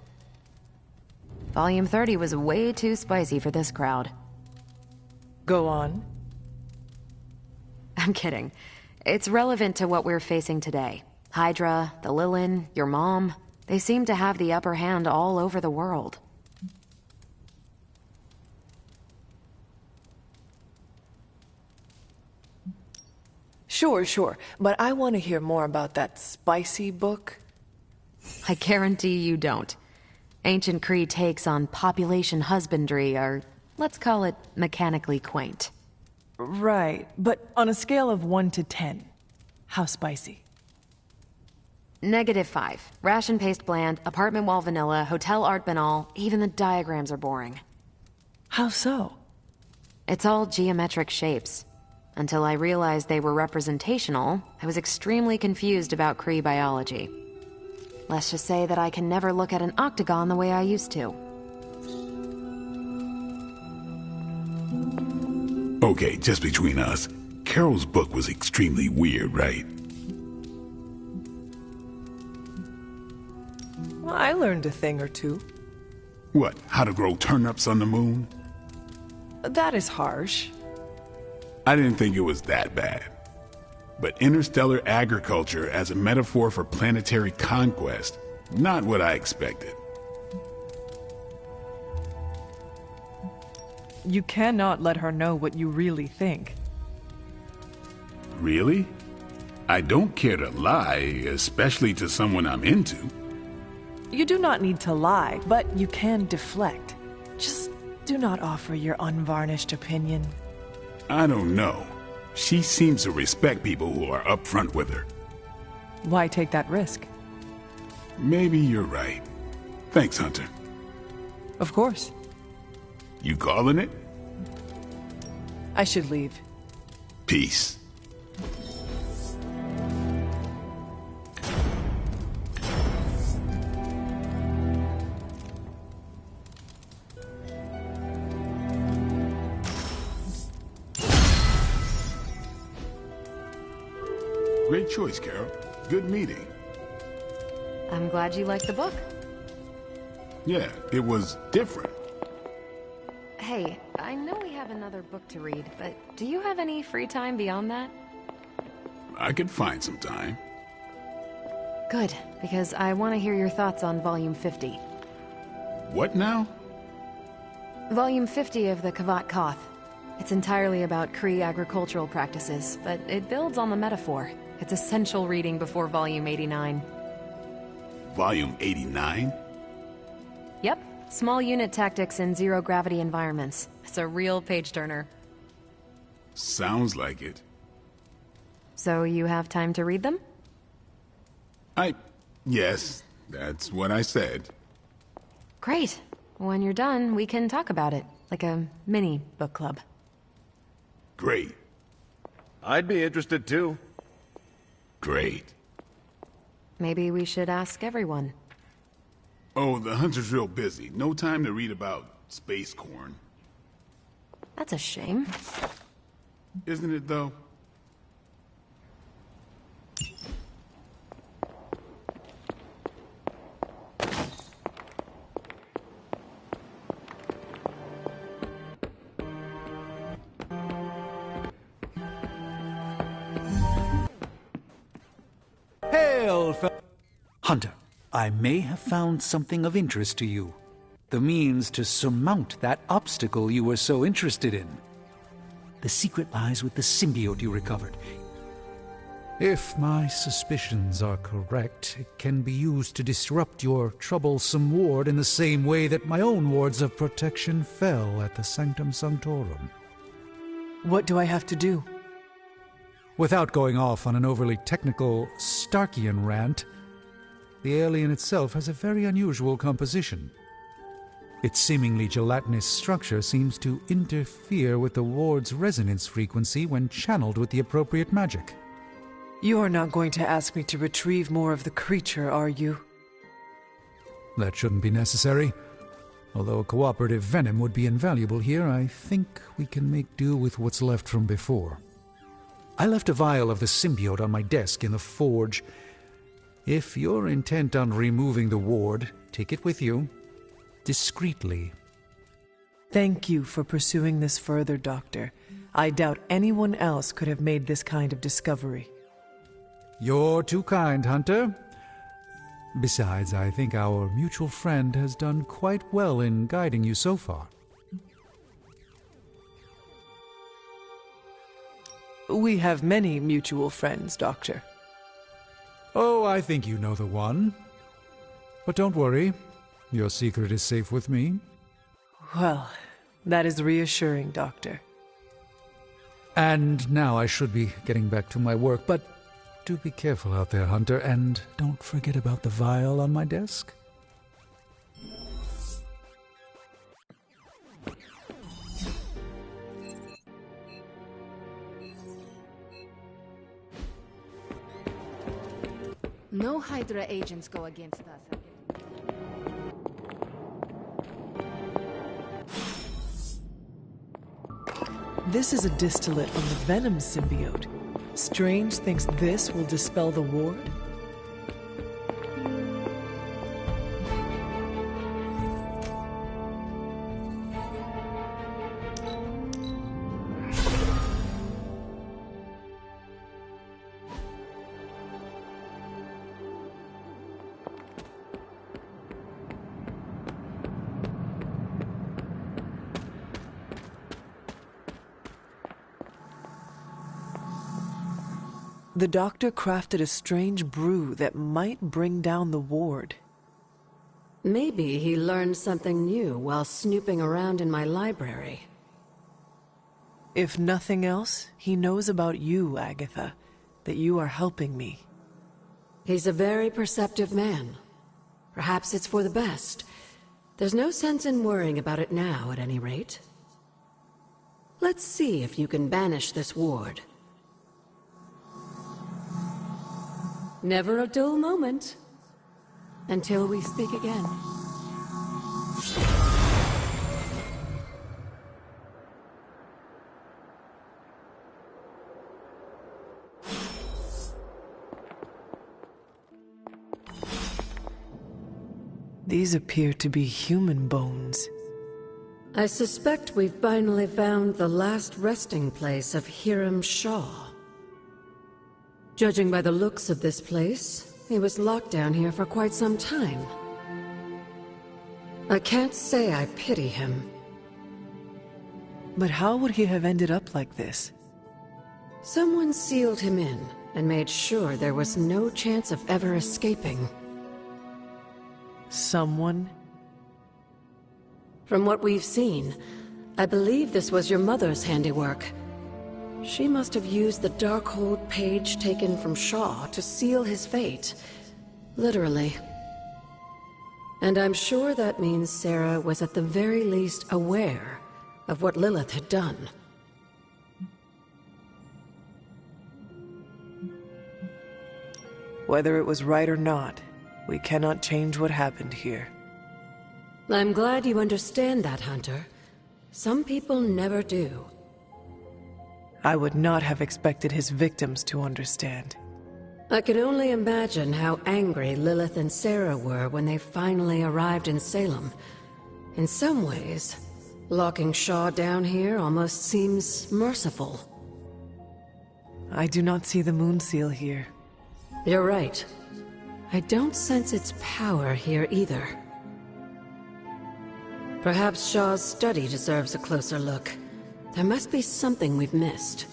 Volume 30 was way too spicy for this crowd. Go on. I'm kidding. It's relevant to what we're facing today. Hydra, the Lilin, your mom, they seem to have the upper hand all over the world. Sure, but I want to hear more about that spicy book. I guarantee you don't. Ancient Kree takes on population husbandry are, let's call it, mechanically quaint. Right, but on a scale of 1 to 10, how spicy? -5. Ration paste bland, apartment wall vanilla, hotel art banal, even the diagrams are boring. How so? It's all geometric shapes. Until I realized they were representational, I was extremely confused about Kree biology. Let's just say that I can never look at an octagon the way I used to. Okay, just between us, Carol's book was extremely weird, right? Well, I learned a thing or two. What, how to grow turnips on the moon? That is harsh. I didn't think it was that bad. But interstellar agriculture as a metaphor for planetary conquest, not what I expected. You cannot let her know what you really think. Really? I don't care to lie, especially to someone I'm into. You do not need to lie, but you can deflect. Just do not offer your unvarnished opinion. I don't know. She seems to respect people who are upfront with her. Why take that risk? Maybe you're right. Thanks, Hunter. Of course. You calling it? I should leave. Peace. Great choice, Carol. Good meeting. I'm glad you liked the book. Yeah, it was different. Hey, I know we have another book to read, but do you have any free time beyond that? I could find some time. Good, because I want to hear your thoughts on Volume 50. What now? Volume 50 of the Kavat Koth. It's entirely about Kree agricultural practices, but it builds on the metaphor. It's essential reading before Volume 89. Volume 89? Yep. Small unit tactics in zero-gravity environments. It's a real page-turner. Sounds like it. So you have time to read them? Yes, that's what I said. Great. When you're done, we can talk about it. Like a mini book club. Great. I'd be interested too. Great. Maybe we should ask everyone. Oh, the Hunter's real busy. No time to read about space corn. That's a shame. Isn't it, though? Hail, Hunter, I may have found something of interest to you. The means to surmount that obstacle you were so interested in. The secret lies with the symbiote you recovered. If my suspicions are correct, it can be used to disrupt your troublesome ward in the same way that my own wards of protection fell at the Sanctum Sanctorum. What do I have to do? Without going off on an overly technical Starkian rant, the alien itself has a very unusual composition. Its seemingly gelatinous structure seems to interfere with the ward's resonance frequency when channeled with the appropriate magic. You are not going to ask me to retrieve more of the creature, are you? That shouldn't be necessary. Although a cooperative venom would be invaluable here, I think we can make do with what's left from before. I left a vial of the symbiote on my desk in the forge. If you're intent on removing the ward, take it with you. Discreetly. Thank you for pursuing this further, Doctor. I doubt anyone else could have made this kind of discovery. You're too kind, Hunter. Besides, I think our mutual friend has done quite well in guiding you so far. We have many mutual friends, Doctor. Oh, I think you know the one. But don't worry. Your secret is safe with me. Well, that is reassuring, Doctor. And now I should be getting back to my work, but Do be careful out there, Hunter, and don't forget about the vial on my desk. No Hydra agents go against us. This is a distillate from the Venom symbiote. Strange thinks this will dispel the ward? The doctor crafted a strange brew that might bring down the ward. Maybe he learned something new while snooping around in my library. If nothing else, he knows about you, Agatha, that you are helping me. He's a very perceptive man. Perhaps it's for the best. There's no sense in worrying about it now, at any rate. Let's see if you can banish this ward. Never a dull moment. Until we speak again. These appear to be human bones. I suspect we've finally found the last resting place of Hiram Shaw. Judging by the looks of this place, he was locked down here for quite some time. I can't say I pity him. But how would he have ended up like this? Someone sealed him in and made sure there was no chance of ever escaping. Someone? From what we've seen, I believe this was your mother's handiwork. She must have used the Darkhold page taken from Shaw to seal his fate. Literally. And I'm sure that means Sarah was at the very least aware of what Lilith had done. Whether it was right or not, we cannot change what happened here. I'm glad you understand that, Hunter. Some people never do. I would not have expected his victims to understand. I can only imagine how angry Lilith and Sarah were when they finally arrived in Salem. In some ways, locking Shaw down here almost seems merciful. I do not see the moon seal here. You're right. I don't sense its power here either. Perhaps Shaw's study deserves a closer look. There must be something we've missed.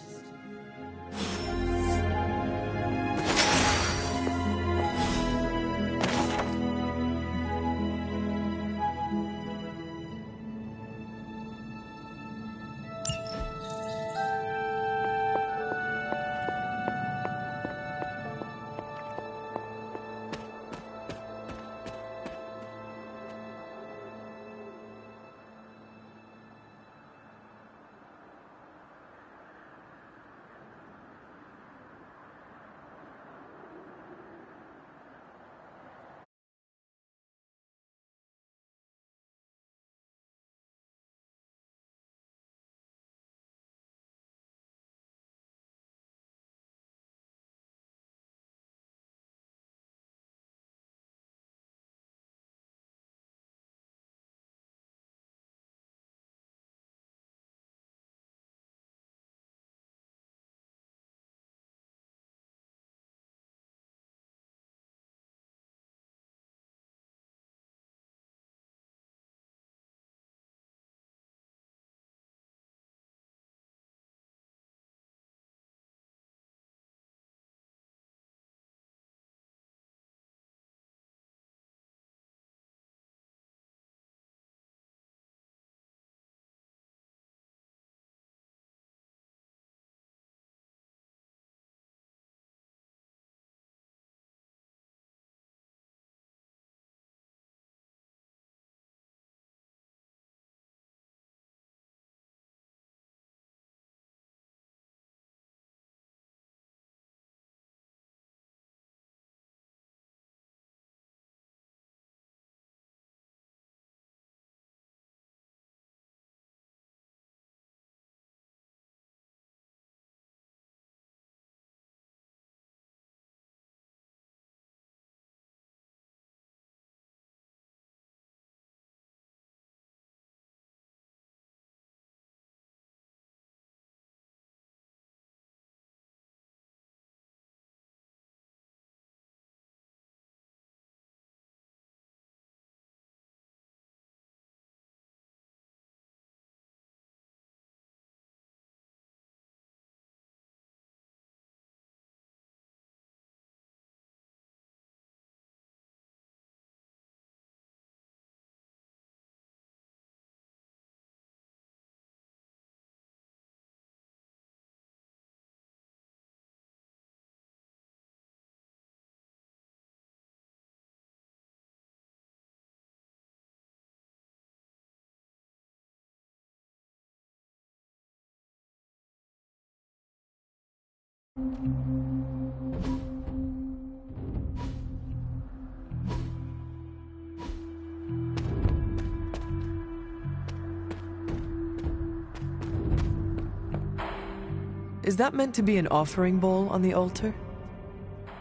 Is that meant to be an offering bowl on the altar?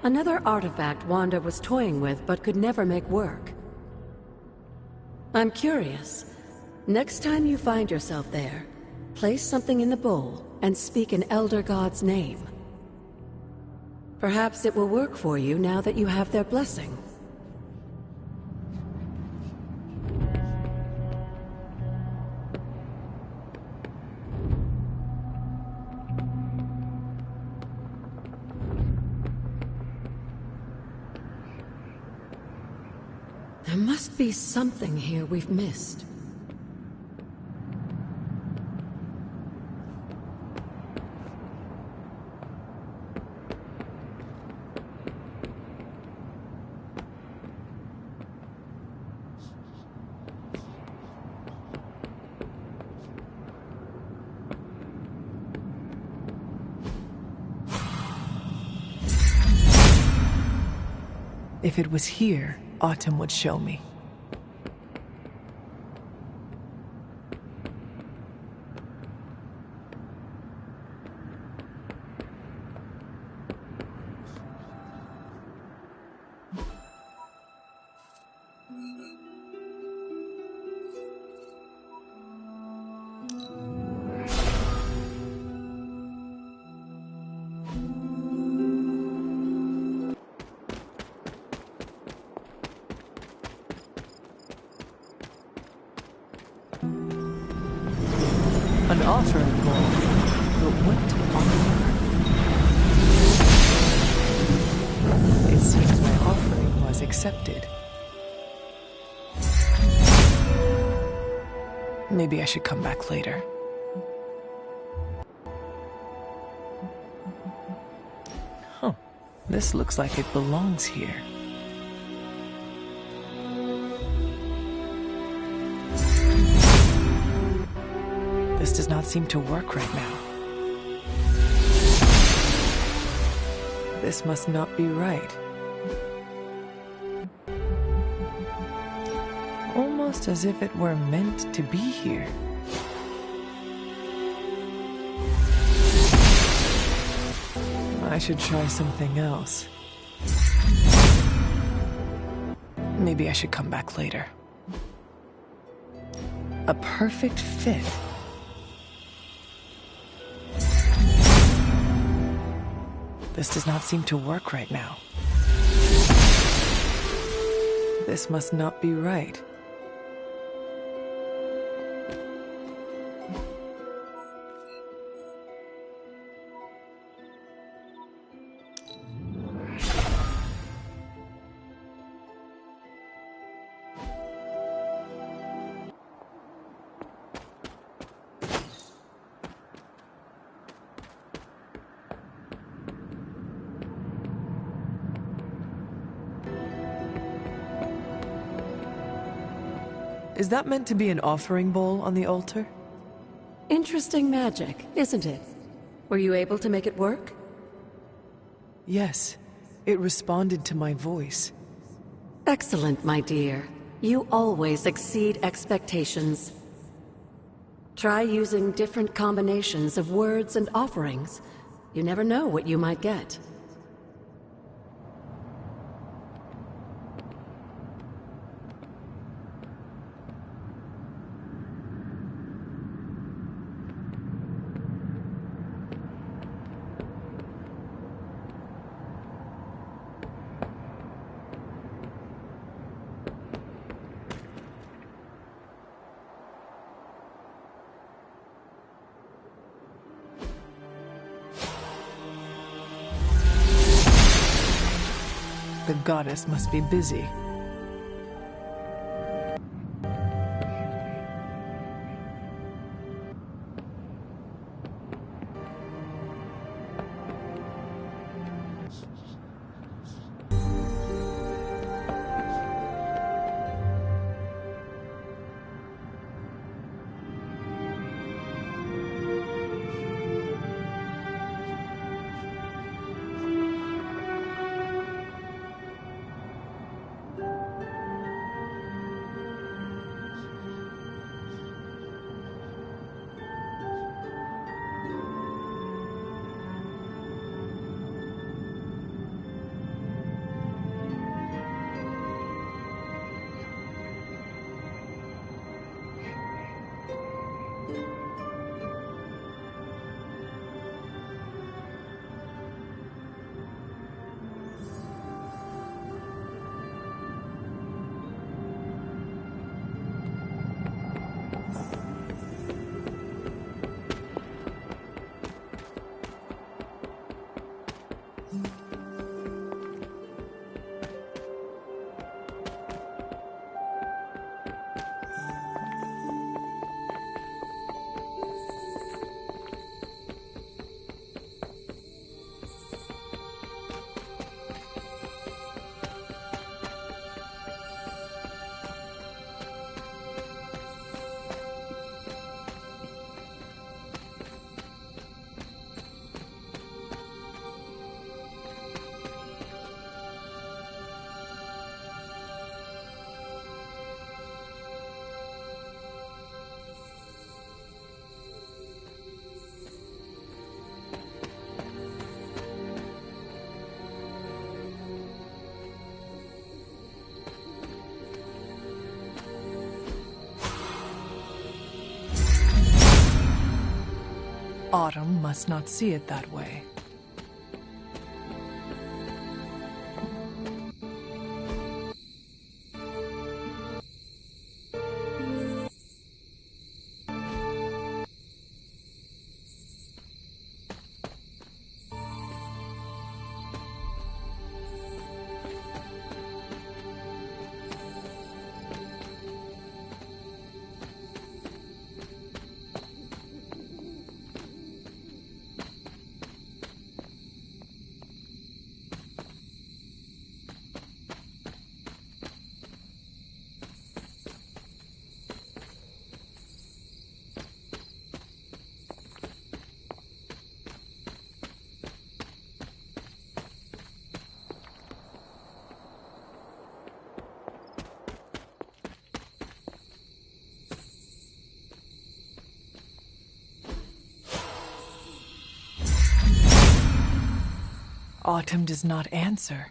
Another artifact Wanda was toying with but could never make work. I'm curious. Next time you find yourself there, place something in the bowl and speak an Elder God's name. Perhaps it will work for you now that you have their blessing. There must be something here we've missed. If it was here, Autumn would show me. An offering bowl, but what to offer? It seems my offering was accepted. Maybe I should come back later. Huh. This looks like it belongs here. This does not seem to work right now. This must not be right. Almost as if it were meant to be here. I should try something else. Maybe I should come back later. A perfect fit. This does not seem to work right now. This must not be right. Is that meant to be an offering bowl on the altar? Interesting magic, isn't it? Were you able to make it work? Yes, it responded to my voice. Excellent, my dear. You always exceed expectations. Try using different combinations of words and offerings. You never know what you might get. The goddess must be busy. Autumn must not see it that way. Autumn does not answer.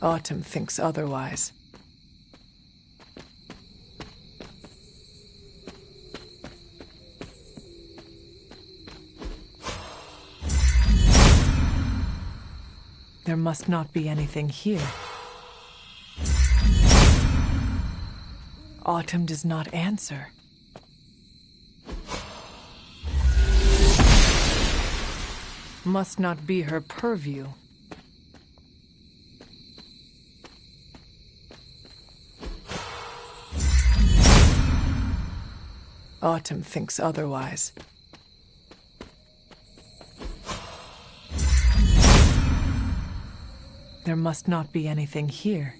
Autumn thinks otherwise. There must not be anything here. Autumn does not answer. Must not be her purview. Autumn thinks otherwise. There must not be anything here.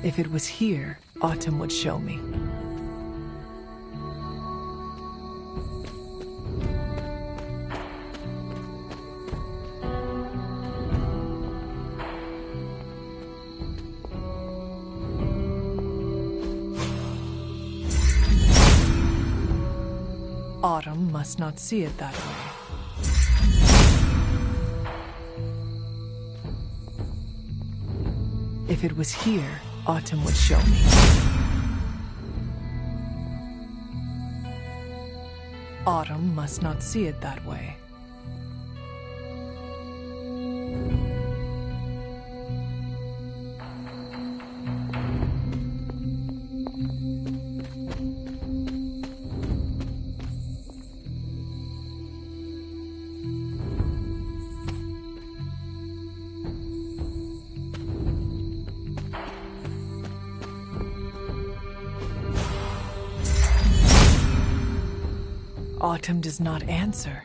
If it was here, Autumn would show me. Autumn must not see it that way. If it was here, Autumn would show me. Autumn must not see it that way. Autumn does not answer.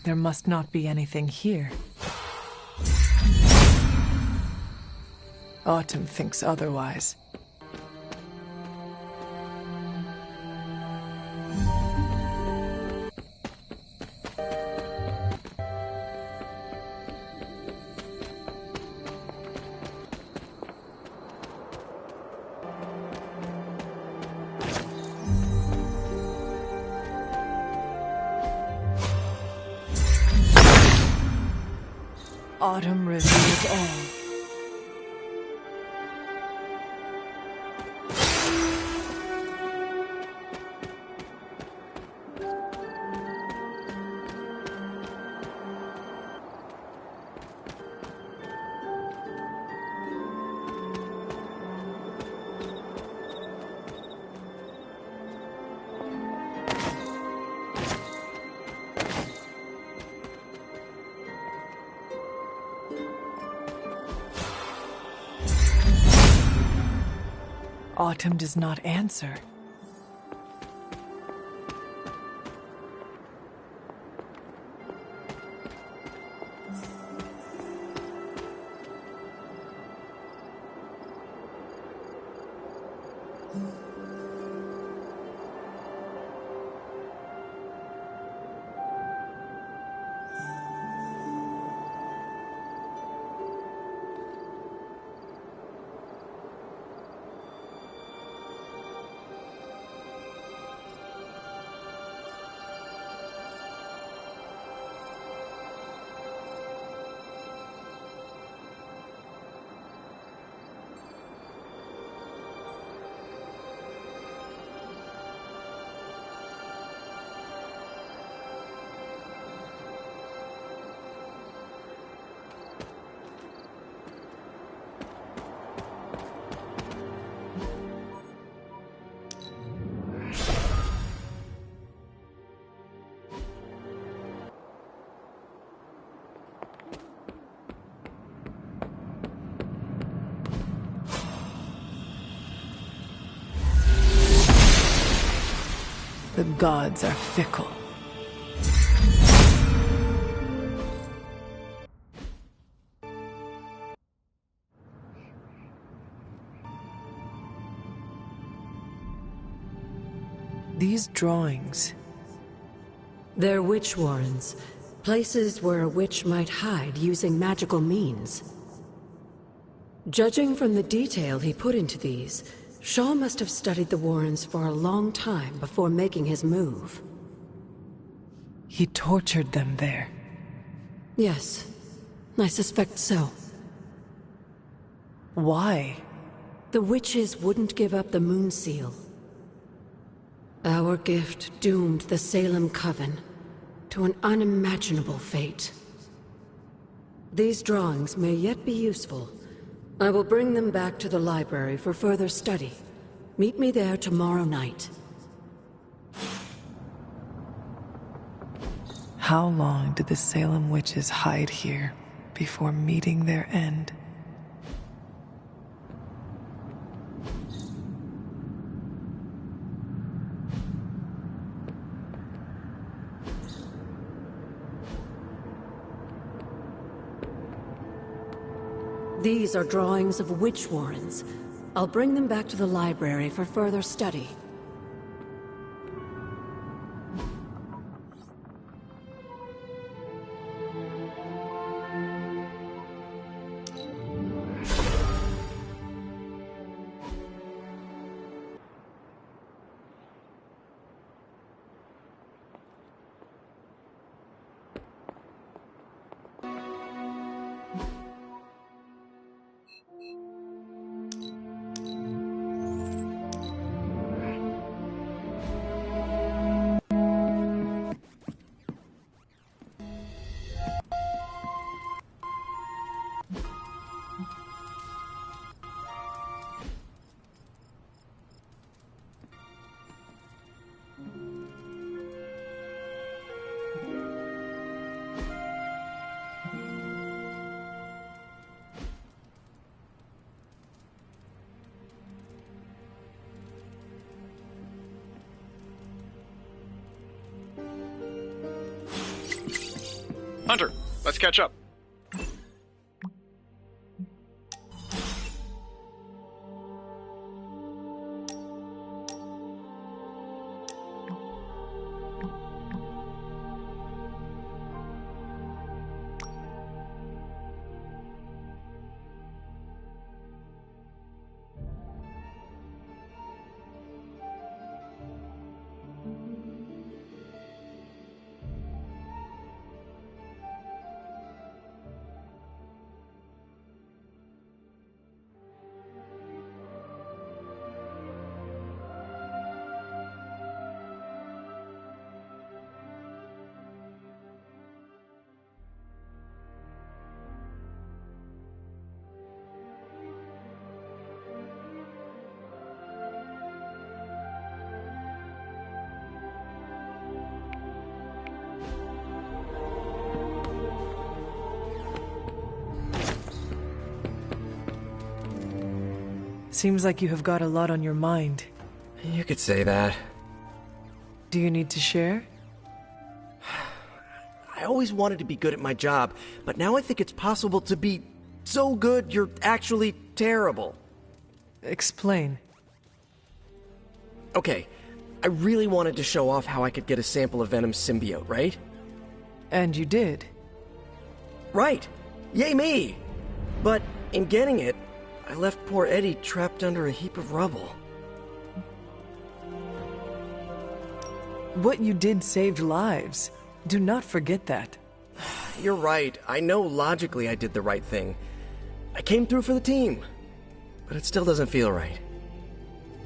There must not be anything here. Autumn thinks otherwise. Autumn reveals all. Autumn does not answer. The gods are fickle. These drawings. They're witch warrens. Places where a witch might hide using magical means. Judging from the detail he put into these, Shaw must have studied the Warrens for a long time before making his move. He tortured them there. Yes, I suspect so. Why? The witches wouldn't give up the Moon Seal. Our gift doomed the Salem Coven to an unimaginable fate. These drawings may yet be useful. I will bring them back to the library for further study. Meet me there tomorrow night. How long did the Salem witches hide here before meeting their end? These are drawings of witch warrens. I'll bring them back to the library for further study. Hunter, let's catch up. Seems like you have got a lot on your mind. You could say that. Do you need to share? I always wanted to be good at my job, but now I think it's possible to be so good you're actually terrible. Explain. Okay, I really wanted to show off how I could get a sample of Venom's symbiote, right? And you did. Right! Yay me! But in getting it, I left poor Eddie trapped under a heap of rubble. What you did saved lives. Do not forget that. You're right. I know logically I did the right thing. I came through for the team. But it still doesn't feel right.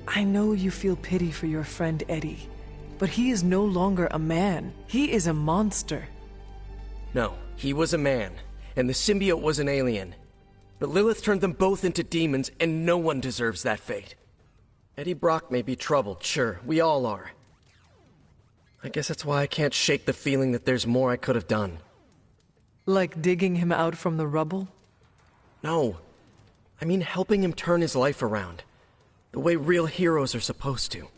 I know you feel pity for your friend Eddie, but he is no longer a man. He is a monster. No, he was a man, and the symbiote was an alien. But Lilith turned them both into demons, and no one deserves that fate. Eddie Brock may be troubled, sure, we all are. I guess that's why I can't shake the feeling that there's more I could have done. Like digging him out from the rubble? No. I mean helping him turn his life around. The way real heroes are supposed to.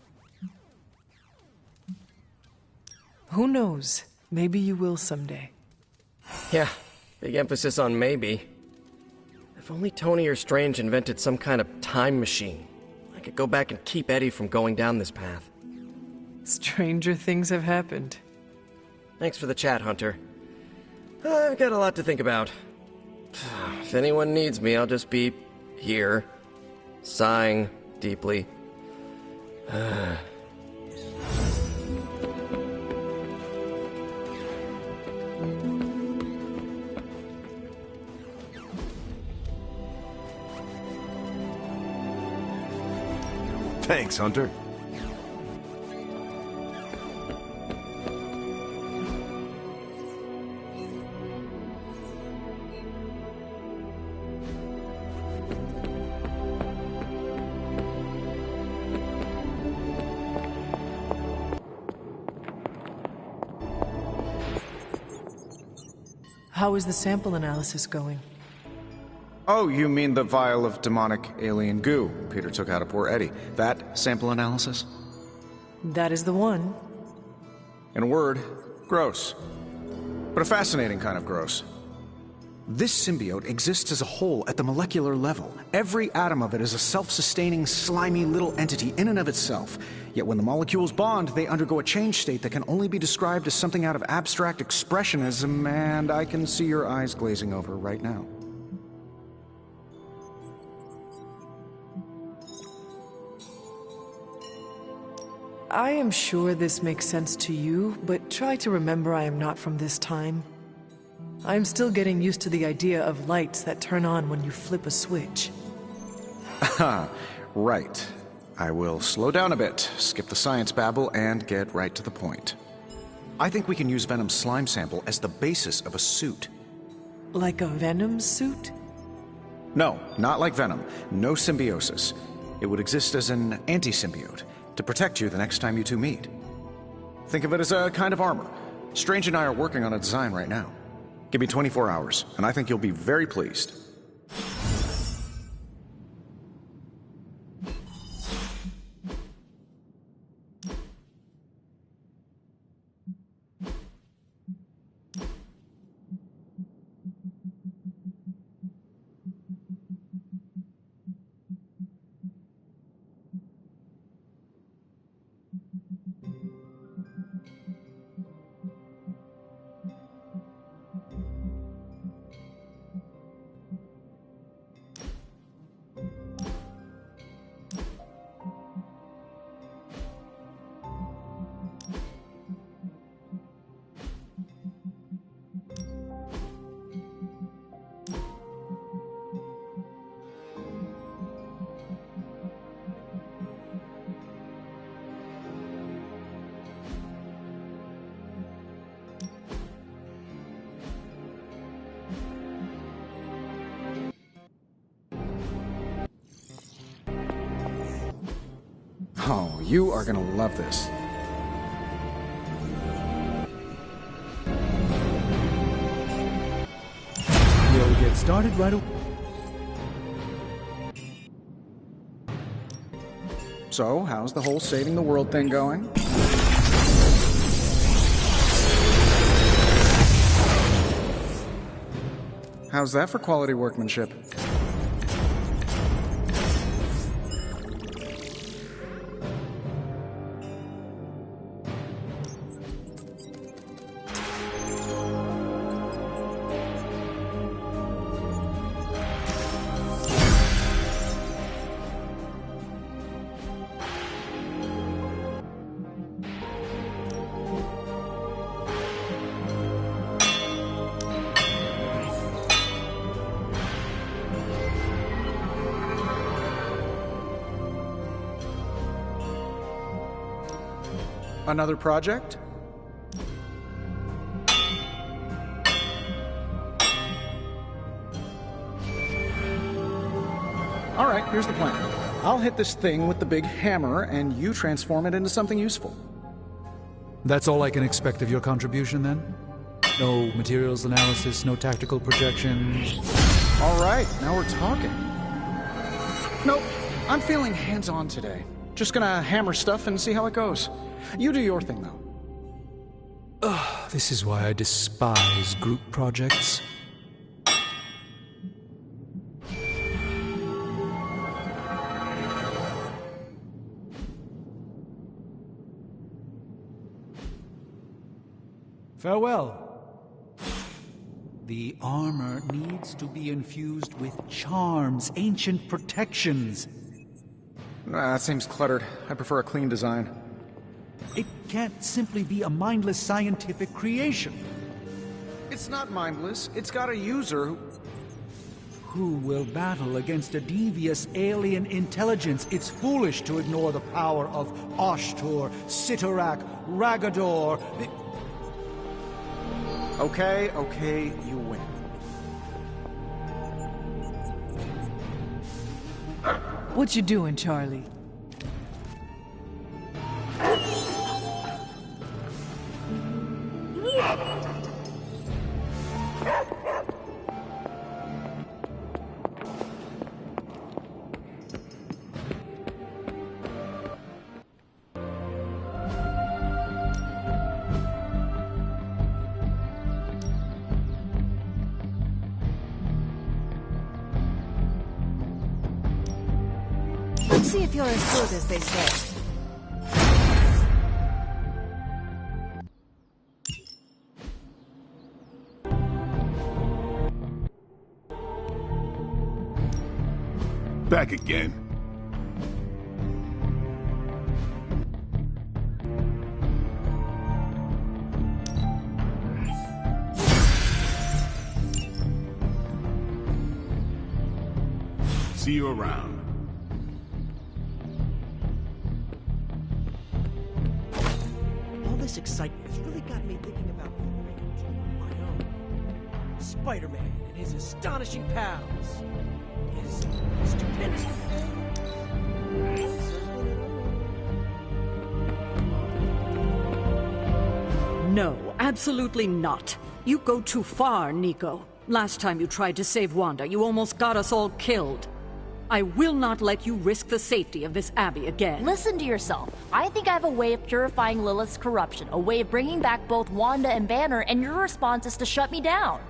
Who knows? Maybe you will someday. Yeah, big emphasis on maybe. If only Tony or Strange invented some kind of time machine, I could go back and keep Eddie from going down this path. Stranger things have happened. Thanks for the chat, Hunter. I've got a lot to think about. If anyone needs me, I'll just be here, sighing deeply. Thanks, Hunter. How is the sample analysis going? Oh, you mean the vial of demonic alien goo Peter took out of poor Eddie. That sample analysis? That is the one. In a word, gross. But a fascinating kind of gross. This symbiote exists as a whole at the molecular level. Every atom of it is a self-sustaining, slimy little entity in and of itself. Yet when the molecules bond, they undergo a change state that can only be described as something out of abstract expressionism, and I can see your eyes glazing over right now. I am sure this makes sense to you, but try to remember I am not from this time. I am still getting used to the idea of lights that turn on when you flip a switch. Right. I will slow down a bit, skip the science babble, and get right to the point. I think we can use Venom's slime sample as the basis of a suit. Like a Venom suit? No, not like Venom. No symbiosis. It would exist as an anti-symbiote, to protect you the next time you two meet. Think of it as a kind of armor. Strange and I are working on a design right now. Give me 24 hours, and I think you'll be very pleased. Oh, you are gonna love this. We'll get started right away. So, how's the whole saving the world thing going? How's that for quality workmanship? Another project? All right, here's the plan. I'll hit this thing with the big hammer, and you transform it into something useful. That's all I can expect of your contribution, then? No materials analysis, no tactical projections? All right, now we're talking. Nope, I'm feeling hands-on today. Just gonna hammer stuff and see how it goes. You do your thing, though. Ugh, this is why I despise group projects. Farewell. The armor needs to be infused with charms, ancient protections. Nah, that seems cluttered. I prefer a clean design. It can't simply be a mindless scientific creation. It's not mindless. It's got a user who will battle against a devious alien intelligence. It's foolish to ignore the power of Oshtur, Sitarak, Ragador. Okay, you win. What you doing, Charlie? Let's see if you're as good as they say. Back again. See you around. All this excitement has really got me thinking about my own. Spider-Man and his astonishing pals. His stupidity. No, absolutely not. You go too far, Nico. Last time you tried to save Wanda, you almost got us all killed. I will not let you risk the safety of this Abbey again. Listen to yourself. I think I have a way of purifying Lilith's corruption, a way of bringing back both Wanda and Banner, and your response is to shut me down.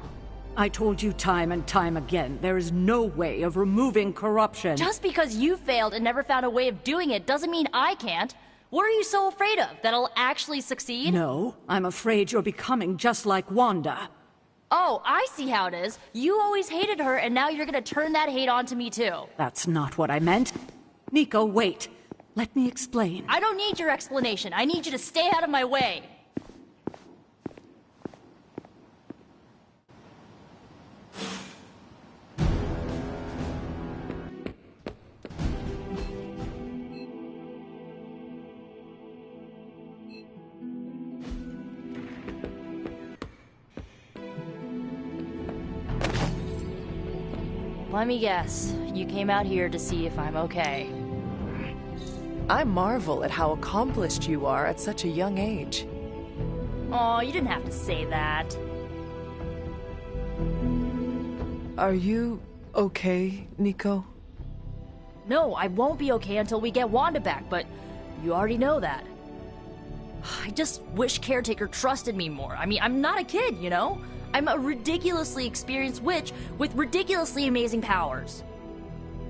I told you time and time again, there is no way of removing corruption. Just because you failed and never found a way of doing it doesn't mean I can't. What are you so afraid of? That I'll actually succeed? No, I'm afraid you're becoming just like Wanda. Oh, I see how it is. You always hated her, and now you're gonna turn that hate onto me too. That's not what I meant. Nico, wait. Let me explain. I don't need your explanation. I need you to stay out of my way. Let me guess. You came out here to see if I'm okay. I marvel at how accomplished you are at such a young age. Aw, you didn't have to say that. Are you okay, Nico? No, I won't be okay until we get Wanda back, but you already know that. I just wish Caretaker trusted me more. I mean, I'm not a kid, you know? I'm a ridiculously experienced witch with ridiculously amazing powers.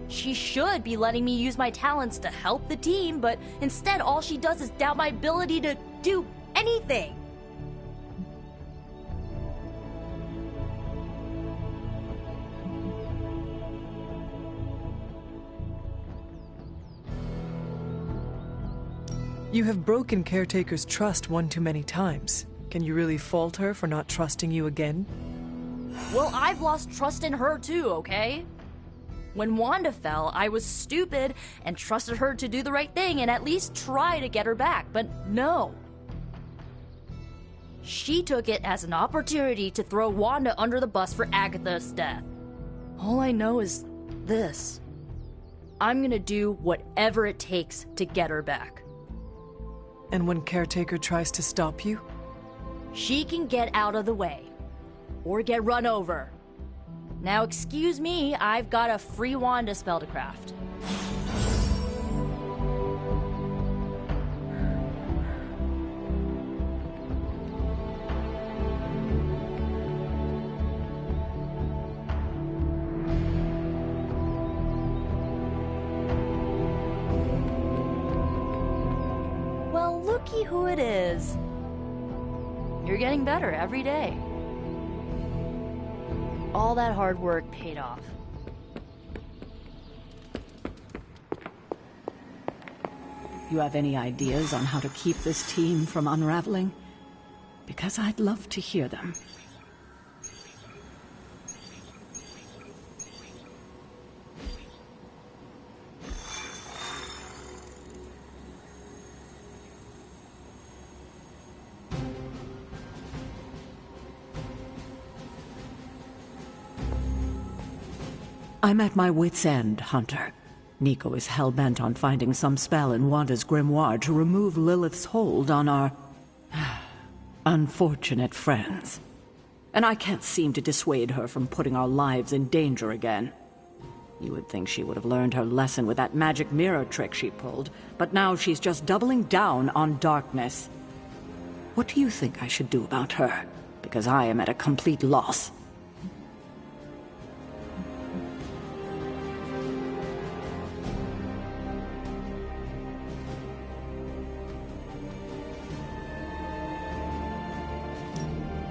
She should be letting me use my talents to help the team, but instead all she does is doubt my ability to do anything. You have broken Caretaker's trust one too many times. Can you really fault her for not trusting you again? Well, I've lost trust in her too, okay? When Wanda fell, I was stupid and trusted her to do the right thing and at least try to get her back, but no. She took it as an opportunity to throw Wanda under the bus for Agatha's death. All I know is this. I'm gonna do whatever it takes to get her back. And when Caretaker tries to stop you? She can get out of the way. Or get run over. Now excuse me, I've got a free Wanda spell to craft. Well, looky who it is. You're getting better every day. all that hard work paid off. You have any ideas on how to keep this team from unraveling? Because I'd love to hear them. I'm at my wit's end, Hunter. Nico is hell-bent on finding some spell in Wanda's grimoire to remove Lilith's hold on our unfortunate friends. And I can't seem to dissuade her from putting our lives in danger again. You would think she would have learned her lesson with that magic mirror trick she pulled, but now she's just doubling down on darkness. What do you think I should do about her? Because I am at a complete loss.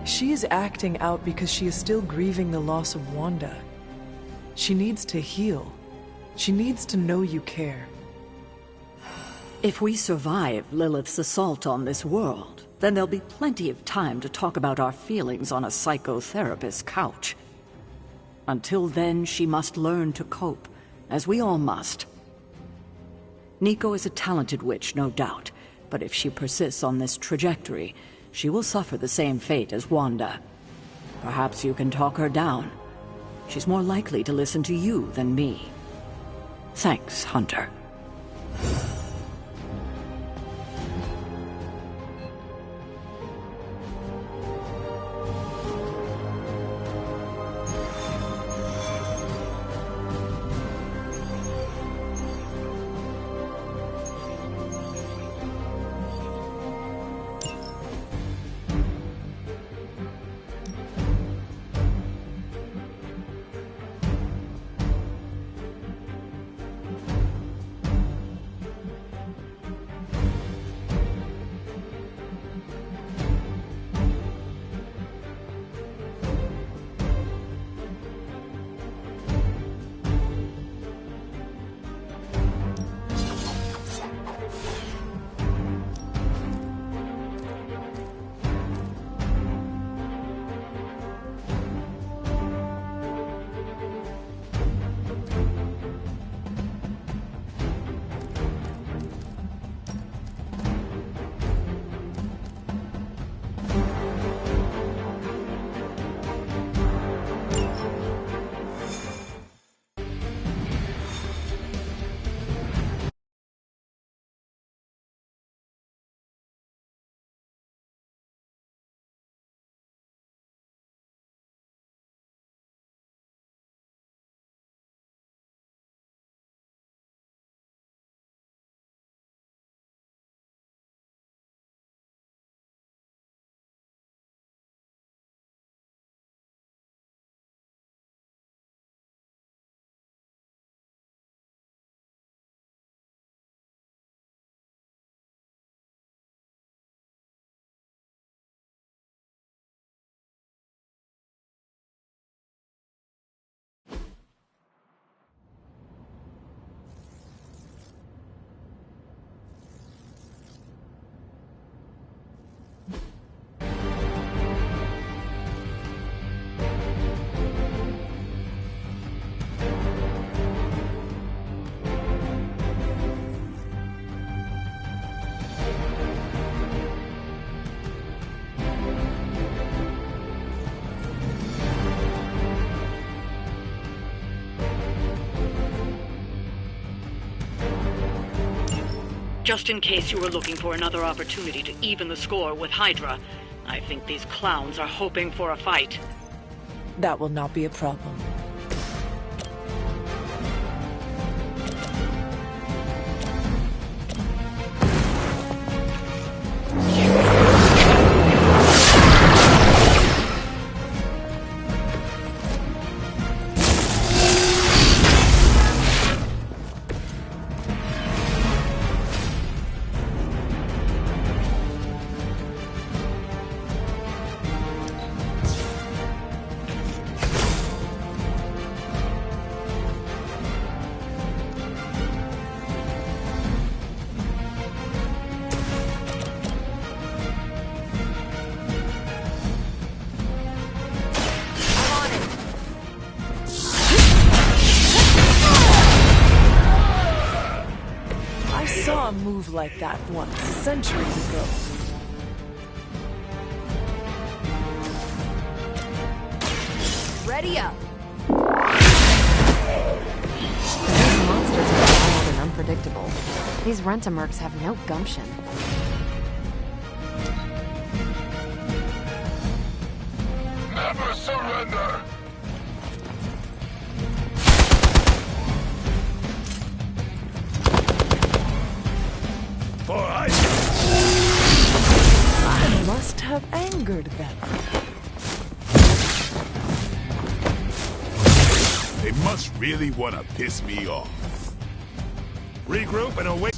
She is acting out because she is still grieving the loss of Wanda. She needs to heal. She needs to know you care. If we survive Lilith's assault on this world, then there'll be plenty of time to talk about our feelings on a psychotherapist's couch. Until then, she must learn to cope, as we all must. Nico is a talented witch, no doubt, but if she persists on this trajectory, she will suffer the same fate as Wanda. Perhaps you can talk her down. She's more likely to listen to you than me. Thanks, Hunter. Just in case you were looking for another opportunity to even the score with Hydra, I think these clowns are hoping for a fight. That will not be a problem. move like that once, centuries ago. Ready up. These monsters are wild and unpredictable. These Rent-A-Mercs have no gumption. Never surrender! I must have angered them. They must really want to piss me off. Regroup and await